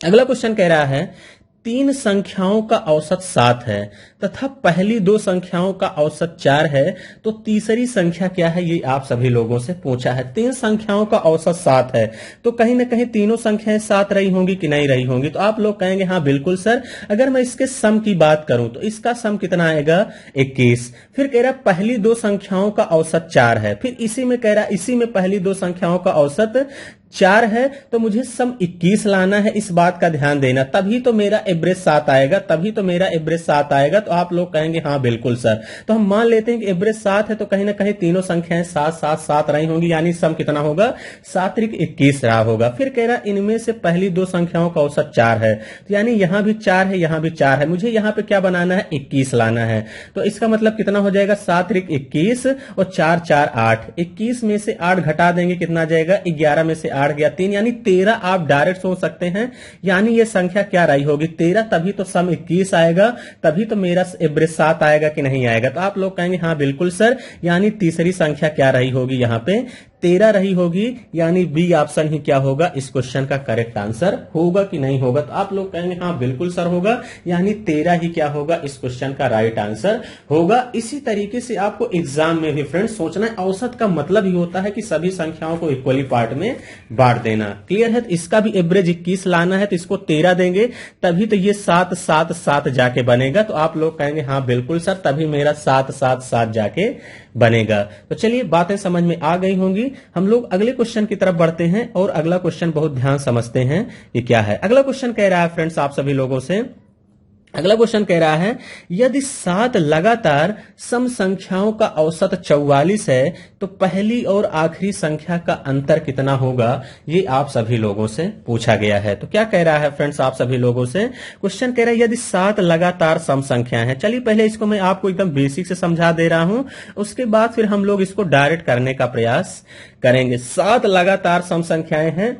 अगला क्वेश्चन कह रहा है 3 संख्याओं का औसत 7 है तथा पहली 2 संख्याओं का औसत 4 है, तो तीसरी संख्या क्या है? ये आप सभी लोगों से पूछा है। 3 संख्याओं का औसत 7 है, तो कहीं ना कहीं तीनों संख्याएं 7 रही होंगी कि नहीं रही होंगी? तो आप लोग कहेंगे हाँ बिल्कुल सर। अगर मैं इसके सम की बात करूं तो इसका सम कितना आएगा? 21। फिर कह रहा पहली 2 संख्याओं का औसत 4 है, फिर इसी में कह रहा इसी में पहली 2 संख्याओं का औसत 4 है तो मुझे सम 21 लाना है, इस बात का ध्यान देना, तभी तो मेरा एवरेज 7 आएगा, तभी तो मेरा एवरेज 7 आएगा। तो आप लोग कहेंगे हाँ बिल्कुल सर। तो हम मान लेते हैं कि एवरेज 7 है, तो कहीं ना कहीं तीनों संख्याएं 7 7 7 रही होंगी, यानी सम कितना होगा 7 त्रिक 21 रहा होगा। फिर कह रहा इनमें से पहली दो संख्याओं का औसत 4 है, तो यानी यहां भी 4 है, यहां भी 4 है, मुझे यहां पे क्या बनाना है 21 लाना है। तो इसका मतलब कितना हो जाएगा 7 त्रिक 21 और 4 4 8, 21 में से 8 घटा देंगे कितना जाएगा 11 में से 8 गया 3, यानी 13 आप डायरेक्ट सोच सकते हैं। यानी ये संख्या क्या रही होगी 13, तभी तो सम 21 आएगा, तभी तो मेरा एवरेज 7 आएगा कि नहीं आएगा। तो आप लोग कहेंगे हाँ बिल्कुल सर, यानी तीसरी संख्या क्या रही होगी यहां पे 13 रही होगी, यानी बी ऑप्शन ही क्या होगा इस क्वेश्चन का करेक्ट आंसर होगा कि नहीं होगा। तो आप लोग कहेंगे हाँ बिल्कुल सर होगा, यानी 13 ही क्या होगा इस क्वेश्चन का राइट आंसर होगा। इसी तरीके से आपको एग्जाम में भी फ्रेंड्स सोचना है, औसत का मतलब ही होता है कि सभी संख्याओं को इक्वली पार्ट में बांट देना। क्लियर है? तो इसका भी एवरेज 21 लाना है, तो इसको 13 देंगे, तभी तो ये 7 7 7 जाके बनेगा। तो आप लोग कहेंगे हाँ बिल्कुल सर, तभी मेरा 7 7 7 जाके बनेगा। तो चलिए बातें समझ में आ गई होंगी। हम लोग अगले क्वेश्चन की तरफ बढ़ते हैं और अगला क्वेश्चन बहुत ध्यान समझते हैं ये क्या है। अगला क्वेश्चन कह रहा है फ्रेंड्स आप सभी लोगों से, अगला क्वेश्चन कह रहा है यदि 7 लगातार सम संख्याओं का औसत 44 है तो पहली और आखिरी संख्या का अंतर कितना होगा, ये आप सभी लोगों से पूछा गया है। तो क्या कह रहा है फ्रेंड्स आप सभी लोगों से, क्वेश्चन कह रहा है यदि 7 लगातार सम संख्याएं हैं। चलिए पहले इसको मैं आपको एकदम बेसिक से समझा दे रहा हूं, उसके बाद फिर हम लोग इसको डायरेक्ट करने का प्रयास करेंगे। 7 लगातार सम संख्याएं हैं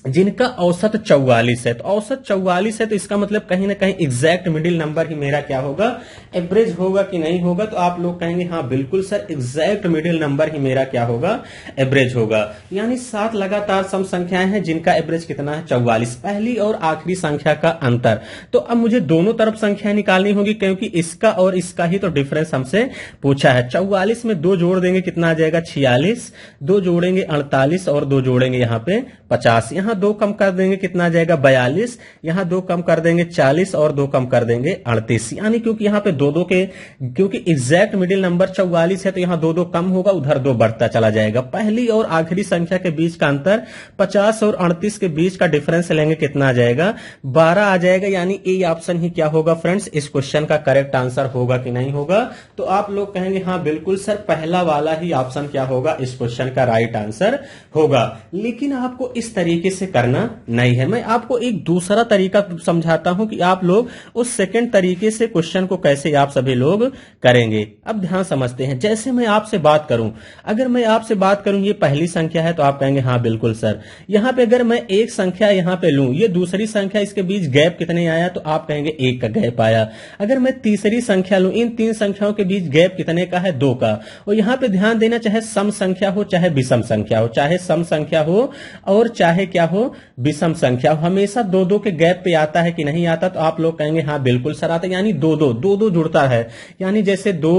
जिनका औसत 44 है, तो औसत 44 है, तो इसका मतलब कहीं ना कहीं एग्जैक्ट मिडिल नंबर ही मेरा क्या होगा एवरेज होगा कि नहीं होगा। तो आप लोग कहेंगे हाँ बिल्कुल सर, एग्जैक्ट मिडिल नंबर ही मेरा क्या होगा एवरेज होगा। यानी 7 लगातार सम संख्याएं हैं जिनका एवरेज कितना है 44, पहली और आखिरी संख्या का अंतर। तो अब मुझे दोनों तरफ संख्या निकालनी होगी, क्योंकि इसका और इसका ही तो डिफरेंस हमसे पूछा है। 44 में 2 जोड़ देंगे कितना आ जाएगा 46, 2 जोड़ेंगे 48 और 2 जोड़ेंगे यहां पे 50, यहां 2 कम कर देंगे कितना आ जाएगा 42, यहां 2 कम कर देंगे 40 और 2 कम कर देंगे 38। यानी क्योंकि यहां पे 2 के, क्योंकि एग्जैक्ट मिडिल नंबर 44 है तो यहां 2 कम होगा, उधर 2 बढ़ता चला जाएगा। पहली और आखिरी संख्या के बीच का अंतर 50 और 38 के बीच का डिफरेंस लेंगे कितना आ जाएगा 12 आ जाएगा। यानी ए ऑप्शन ही क्या होगा फ्रेंड्स इस क्वेश्चन का करेक्ट आंसर होगा कि नहीं होगा। तो आप लोग कहेंगे हाँ बिल्कुल सर, पहला वाला ही ऑप्शन क्या होगा इस क्वेश्चन का राइट आंसर होगा। लेकिन आपको इस तरीके से करना नहीं है, मैं आपको एक दूसरा तरीका समझाता हूं कि आप लोग उस सेकंड तरीके से क्वेश्चन को कैसे आप सभी लोग करेंगे। अब ध्यान समझते हैं, जैसे मैं आपसे बात करूं, अगर मैं आपसे बात करूं ये पहली संख्या है तो आप कहेंगे हाँ बिल्कुल सर। यहां पे अगर मैं एक संख्या यहां पे लूं, ये दूसरी संख्या, इसके बीच गैप कितने आया तो आप कहेंगे 1 का गैप आया। अगर मैं तीसरी संख्या लूं, इन 3 संख्याओं के बीच गैप कितने का है 2 का। और यहां पे ध्यान देना, चाहे सम संख्या हो चाहे विषम संख्या हो, चाहे सम संख्या हो और चाहे क्या हो विषम संख्या, हमेशा 2 के गैप पे आता है कि नहीं आता। तो आप लोग कहेंगे हाँ बिल्कुल सर आता है, यानी 2 जुड़ता है। यानी जैसे 2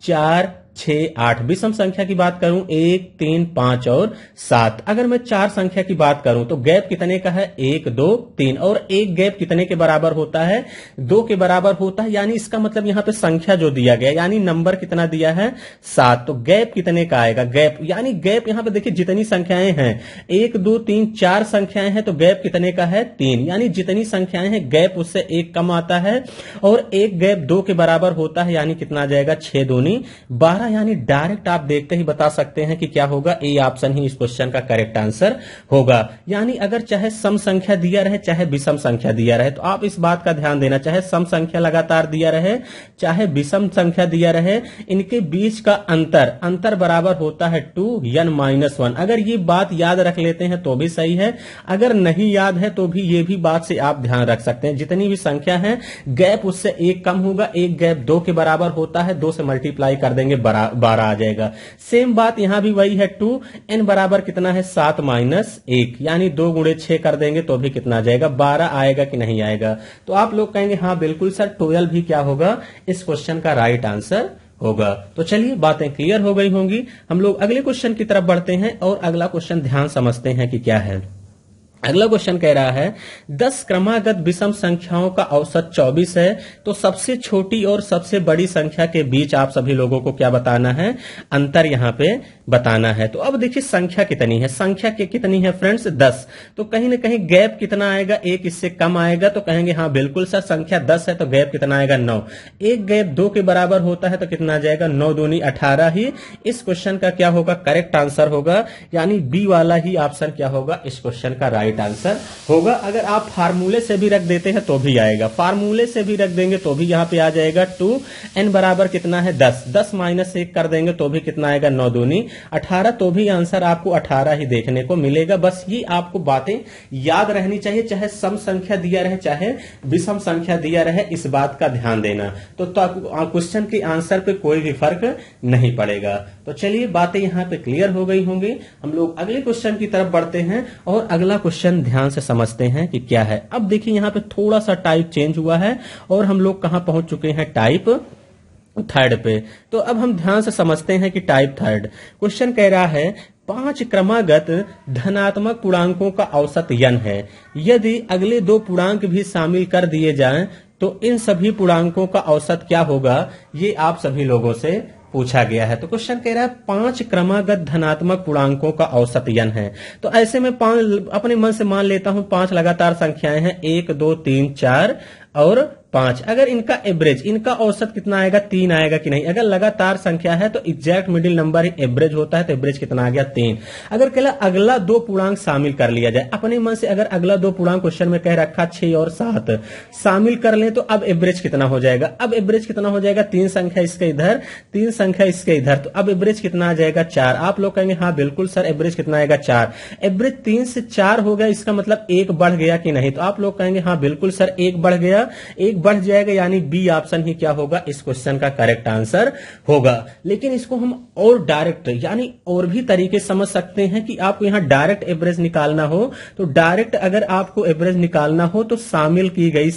4 6 8, विषम संख्या की बात करूं 1 3 5 और 7। अगर मैं 4 संख्या की बात करूं तो गैप कितने का है 1 2 3, और एक गैप कितने के बराबर होता है 2 के बराबर होता है। यानी इसका मतलब यहां पे संख्या जो दिया गया, यानी नंबर कितना दिया है 7, तो गैप कितने का आएगा गैप, यानी गैप यहां पे देखिए जितनी संख्याएं हैं 1 2 3 4 संख्याएं हैं तो गैप कितने का है 3, यानी जितनी संख्याएं हैं गैप उससे 1 कम आता है और एक गैप 2 के बराबर होता है, यानी कितना आ जाएगा 6 दूनी 12। यानी डायरेक्ट आप देखते ही बता सकते हैं कि क्या होगा ए ऑप्शन ही इस क्वेश्चन का करेक्ट आंसर होगा। यानी अगर चाहे सम संख्या दिया रहे चाहे विषम संख्या दिया रहे, तो आप इस बात का ध्यान देना, चाहे सम संख्या लगातार दिया रहे चाहे विषम संख्या दिया रहे, इनके बीच का अंतर बराबर होता है 2n-1। अगर ये बात याद रख लेते हैं तो भी सही है, अगर नहीं याद है तो भी ये भी बात से आप ध्यान रख सकते हैं। जितनी भी संख्या है गैप उससे 1 कम होगा, एक गैप 2 के बराबर होता है, 2 से मल्टीप्लाई कर देंगे 12 आ जाएगा। सेम बात यहां भी वही है 2, n बराबर कितना है 7 - 1, यानी 2 गुणे 6 कर देंगे तो भी कितना आ जाएगा 12 आएगा कि नहीं आएगा। तो आप लोग कहेंगे हाँ बिल्कुल सर 12 भी क्या होगा इस क्वेश्चन का राइट आंसर होगा। तो चलिए बातें क्लियर हो गई होंगी, हम लोग अगले क्वेश्चन की तरफ बढ़ते हैं और अगला क्वेश्चन ध्यान समझते हैं कि क्या है। अगला क्वेश्चन कह रहा है 10 क्रमागत विषम संख्याओं का औसत 24 है, तो सबसे छोटी और सबसे बड़ी संख्या के बीच आप सभी लोगों को क्या बताना है अंतर यहां पे बताना है। तो अब देखिए संख्या कितनी है, संख्या कितनी है फ्रेंड्स 10, तो कहीं ना कहीं गैप कितना आएगा, एक इससे कम आएगा, तो कहेंगे हाँ बिल्कुल सर संख्या 10 है तो गैप कितना आएगा 9। एक गैप 2 के बराबर होता है तो कितना आ जाएगा 9 दूनी 18 ही इस क्वेश्चन का क्या होगा करेक्ट आंसर होगा, यानी बी वाला ही ऑप्शन क्या होगा इस क्वेश्चन का राइट आंसर होगा। अगर आप फार्मूले से भी रख देते हैं तो भी आएगा, फार्मूले से भी रख देंगे तो भी यहाँ पे आ जाएगा 2n बराबर कितना है 10, 10 माइनस 1 कर देंगे तो भी कितना आएगा 9 दूनी 18, तो भी आंसर आपको 18 ही देखने को मिलेगा। बस ये आपको बातें याद रहनी चाहिए, चाहे सम संख्या दिया रहे चाहे विषम संख्या दिया रहे, इस बात का ध्यान देना तो क्वेश्चन के आंसर पे कोई भी फर्क नहीं पड़ेगा। तो चलिए बातें यहाँ पे क्लियर हो गई होंगी, हम लोग अगले क्वेश्चन की तरफ बढ़ते हैं और अगला क्वेश्चन ध्यान से समझते हैं कि क्या है। अब देखिए यहाँ पे थोड़ा सा टाइप चेंज हुआ है और हम लोग कहां पहुंच चुके हैं टाइप थर्ड पे। तो अब हम ध्यान से समझते हैं कि टाइप थर्ड क्वेश्चन कह रहा है 5 क्रमागत धनात्मक पूर्णांकों का औसत n है, यदि अगले 2 पूर्णांक भी शामिल कर दिए जाएं तो इन सभी पूर्णांकों का औसत क्या होगा, ये आप सभी लोगों से पूछा गया है। तो क्वेश्चन कह रहा है 5 क्रमागत धनात्मक पूर्णांकों का औसत n है। तो ऐसे में 5 अपने मन से मान लेता हूं 5 लगातार संख्याएं हैं 1 2 3 4 और 5, अगर इनका एवरेज इनका औसत कितना आएगा 3 आएगा कि नहीं। अगर लगातार संख्या है तो एग्जैक्ट मिडिल नंबर ही एवरेज होता है, तो एवरेज कितना आ गया 3। अगर कहला अगला 2 पूर्णांक शामिल कर लिया जाए, अपने मन से अगर अगला 2 पूर्णांक क्वेश्चन में कह रखा 6 और 7 शामिल कर लें तो अब एवरेज कितना हो जाएगा, अब एवरेज कितना हो जाएगा 3 संख्या इसके इधर 3 संख्या इसके इधर, तो अब एवरेज कितना आ जाएगा 4। आप लोग कहेंगे हाँ बिल्कुल सर एवरेज कितना आएगा 4, एवरेज 3 से 4 हो गया, इसका मतलब 1 बढ़ गया कि नहीं। तो आप लोग कहेंगे हाँ बिल्कुल सर 1 बढ़ गया, 1 बढ़ जाएगा, यानी बी ऑप्शन ही क्या होगा इस क्वेश्चन का करेक्ट आंसर होगा। लेकिन इसको हम और डायरेक्ट यानी और भी तरीके समझ सकते हैं कि आपको यहां डायरेक्ट एवरेज निकालना हो तो डायरेक्ट अगर आपको एवरेज निकालना हो तो शामिल की गई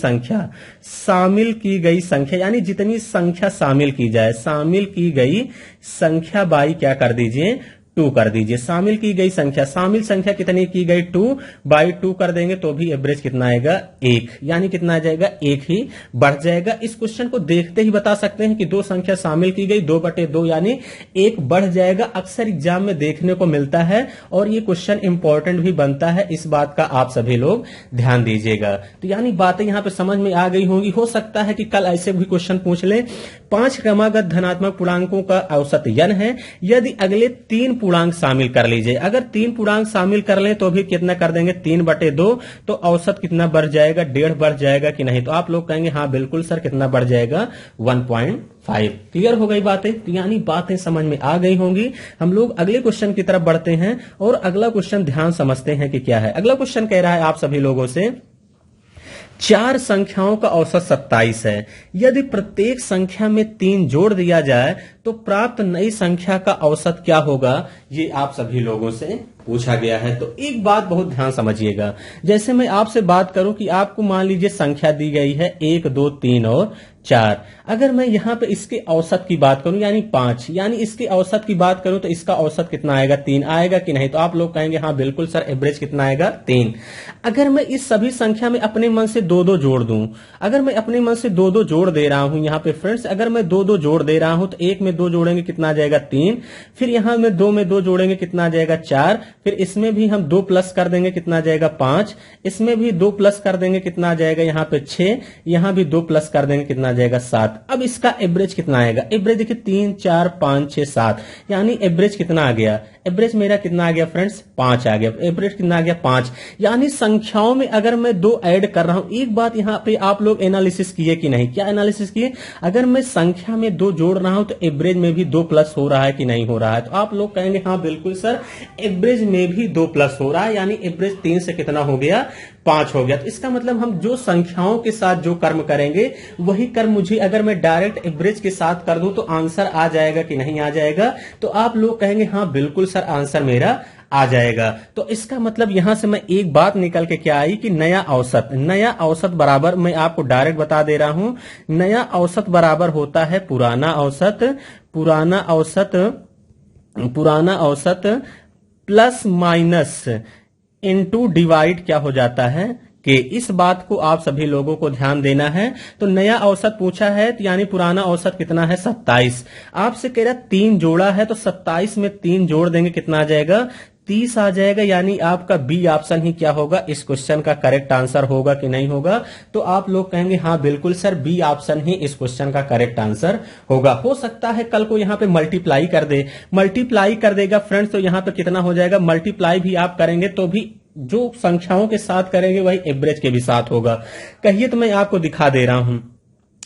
संख्या यानी जितनी संख्या शामिल की जाए, शामिल की गई संख्या बाई क्या कर दीजिए 2 कर दीजिए। शामिल की गई संख्या, शामिल संख्या कितनी की गई 2 बाई 2 कर देंगे तो भी एवरेज कितना आएगा 1, यानी कितना आ जाएगा 1 ही बढ़ जाएगा। इस क्वेश्चन को देखते ही बता सकते हैं कि 2 संख्या शामिल की गई 2/2 यानी 1 बढ़ जाएगा। अक्सर एग्जाम में देखने को मिलता है और ये क्वेश्चन इंपॉर्टेंट भी बनता है, इस बात का आप सभी लोग ध्यान दीजिएगा। तो यानी बातें यहां पर समझ में आ गई होंगी। हो सकता है कि कल ऐसे भी क्वेश्चन पूछ ले 5 क्रमागत धनात्मक पूर्णांकों का औसत n है, यदि अगले 3 पूर्णांक शामिल कर लीजिए, अगर 3 पूर्णांक शामिल कर लें तो भी कितना कर देंगे 3/2, तो औसत कितना बढ़ जाएगा 1.5 बढ़ जाएगा कि नहीं। तो आप लोग कहेंगे हाँ बिल्कुल सर कितना बढ़ जाएगा 1.5। क्लियर हो गई बातें, तो यानी बातें समझ में आ गई होंगी। हम लोग अगले क्वेश्चन की तरफ बढ़ते हैं और अगला क्वेश्चन ध्यान समझते हैं कि क्या है। अगला क्वेश्चन कह रहा है आप सभी लोगों से 4 संख्याओं का औसत 27 है, यदि प्रत्येक संख्या में 3 जोड़ दिया जाए तो प्राप्त नई संख्या का औसत क्या होगा, ये आप सभी लोगों से पूछा गया है। तो एक बात बहुत ध्यान समझिएगा, जैसे मैं आपसे बात करूं कि आपको मान लीजिए संख्या दी गई है 1 2 3 और 4, अगर मैं यहां पे इसके औसत की बात करूं यानी 5, यानी इसके औसत की बात करूं तो इसका औसत कितना आएगा 3 आएगा कि नहीं। तो आप लोग कहेंगे हाँ बिल्कुल सर एवरेज कितना आएगा 3। अगर मैं इस सभी संख्या में अपने मन से 2-2 जोड़ दूं, अगर मैं अपने मन से 2-2 जोड़ दे रहा हूं यहाँ पे फ्रेंड्स, अगर मैं 2-2 जोड़ दे रहा हूं तो 1 में 2 जोड़ेंगे कितना आ जाएगा 3, फिर यहां में 2 में 2 जोड़ेंगे कितना आ जाएगा 4, फिर इसमें भी हम 2 प्लस कर देंगे कितना आ जाएगा 5, इसमें भी 2 प्लस कर देंगे कितना आ जाएगा यहाँ पे 6, यहां भी 2 प्लस कर देंगे कितना आ जाएगा 7। अब इसका एवरेज कितना आएगा, एवरेज देखिए 3 4 5 6 7, यानी एवरेज कितना आ गया, एवरेज मेरा कितना आ गया फ्रेंड्स 5 आ गया, एवरेज कितना आ गया 5। यानी संख्याओं में अगर मैं 2 ऐड कर रहा हूं, एक बात यहां पे आप लोग एनालिसिस किए कि नहीं, क्या एनालिसिस किए, अगर मैं संख्या में 2 जोड़ रहा हूं तो एवरेज में भी 2 प्लस हो रहा है कि नहीं हो रहा है। तो आप लोग कहेंगे हाँ बिल्कुल सर एवरेज में भी 2 प्लस हो रहा है, यानी एवरेज 3 से कितना हो गया 5 हो गया। तो इसका मतलब हम जो संख्याओं के साथ जो कर्म करेंगे वही कर्म मुझे अगर मैं डायरेक्ट एवरेज के साथ कर दूं तो आंसर आ जाएगा कि नहीं आ जाएगा। तो आप लोग कहेंगे हाँ बिल्कुल सर आंसर मेरा आ जाएगा। तो इसका मतलब यहां से मैं एक बात निकल के क्या आई कि नया औसत बराबर, मैं आपको डायरेक्ट बता दे रहा हूं, नया औसत बराबर होता है पुराना औसत प्लस माइनस इनटू डिवाइड क्या हो जाता है के। इस बात को आप सभी लोगों को ध्यान देना है। तो नया औसत पूछा है, यानी पुराना औसत कितना है 27। आपसे कह रहा 3 जोड़ा है, तो 27 में 3 जोड़ देंगे कितना आ जाएगा 30 आ जाएगा। यानी आपका बी ऑप्शन ही क्या होगा, इस क्वेश्चन का करेक्ट आंसर होगा कि नहीं होगा। तो आप लोग कहेंगे हाँ बिल्कुल सर, बी ऑप्शन ही इस क्वेश्चन का करेक्ट आंसर होगा। हो सकता है कल को यहां पे मल्टीप्लाई कर दे, मल्टीप्लाई कर देगा फ्रेंड्स, तो यहां पे कितना हो जाएगा, मल्टीप्लाई भी आप करेंगे तो भी जो संख्याओं के साथ करेंगे वही एवरेज के भी साथ होगा। कहिए तो मैं आपको दिखा दे रहा हूं।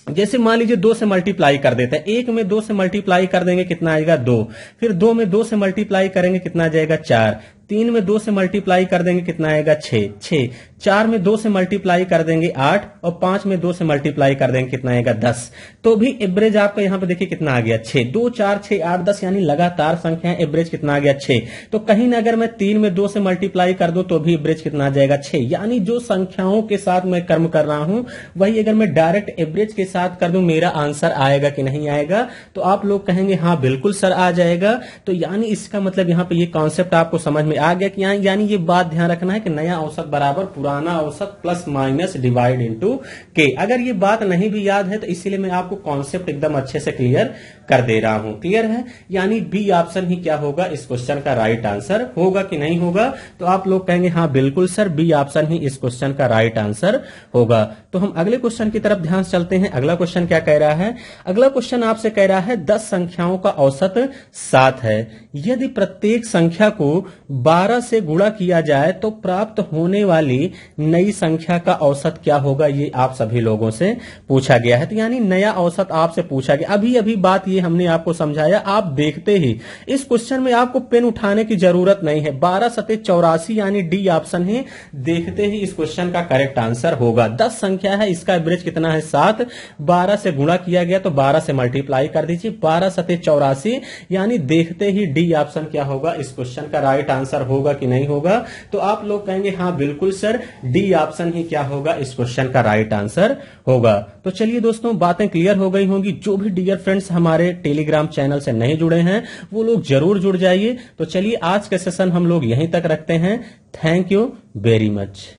जैसे मान लीजिए 2 से मल्टीप्लाई कर देते हैं, 1 में 2 से मल्टीप्लाई कर देंगे कितना आएगा 2, फिर 2 में 2 से मल्टीप्लाई करेंगे कितना आ जाएगा 4, 3 में 2 से मल्टीप्लाई कर देंगे कितना आएगा 6, 4 में 2 से मल्टीप्लाई कर देंगे 8, और 5 में 2 से मल्टीप्लाई कर देंगे कितना आएगा 10। तो भी एवरेज आपका यहां पे देखिए कितना आ गया 6, 2 4 6 8 10, यानी लगातार संख्या, एवरेज कितना आ गया 6। तो कहीं ना अगर मैं 3 में 2 से मल्टीप्लाई कर दूं तो भी एवरेज कितना आ जाएगा 6। यानी जो संख्याओं के साथ मैं कर्म कर रहा हूं वही अगर मैं डायरेक्ट एवरेज के साथ कर दूं मेरा आंसर आएगा कि नहीं आएगा। तो आप लोग कहेंगे हाँ बिल्कुल सर आ जाएगा। तो यानी इसका मतलब यहां पे ये कॉन्सेप्ट आपको समझ में आ गया कि यानी ये बात ध्यान रखना है कि नया औसत बराबर पुराना औसत प्लस माइनस डिवाइड इनटू के। अगर ये बात नहीं भी याद है तो इसीलिए मैं आपको कॉन्सेप्ट एकदम अच्छे से क्लियर कर दे रहा हूं। क्लियर है, यानी बी ऑप्शन ही क्या होगा, इस क्वेश्चन का राइट आंसर होगा कि नहीं होगा। तो आप लोग कहेंगे हाँ बिल्कुल सर, बी ऑप्शन ही इस क्वेश्चन का राइट आंसर होगा। तो हम अगले क्वेश्चन की तरफ ध्यान चलते हैं। अगला क्वेश्चन क्या कह रहा है, अगला क्वेश्चन आपसे कह रहा है 10 संख्याओं का औसत 7 है। यदि प्रत्येक संख्या को 12 से गुणा किया जाए तो प्राप्त होने वाली नई संख्या का औसत क्या होगा, ये आप सभी लोगों से पूछा गया है। तो यानी नया औसत आपसे पूछा गया। अभी अभी बात ये हमने आपको समझाया, आप देखते ही इस क्वेश्चन में आपको पेन उठाने की जरूरत नहीं है। 12 सते 84 यानी डी ऑप्शन है, देखते ही इस क्वेश्चन का करेक्ट आंसर होगा। 10 संख्या है, इसका एवरेज कितना है 7, 12 से गुणा किया गया तो 12 से मल्टीप्लाई कर दीजिए, 12 सते 84, यानी देखते ही डी ऑप्शन क्या होगा, इस क्वेश्चन का राइट आंसर होगा कि नहीं होगा। तो आप लोग कहेंगे हाँ बिल्कुल सर, डी ऑप्शन ही क्या होगा, इस क्वेश्चन का राइट आंसर होगा। तो चलिए दोस्तों, बातें क्लियर हो गई होंगी। जो भी डियर फ्रेंड्स हमारे टेलीग्राम चैनल से नहीं जुड़े हैं वो लोग जरूर जुड़ जाइए। तो चलिए आज का सेशन हम लोग यहीं तक रखते हैं। Thank you very much.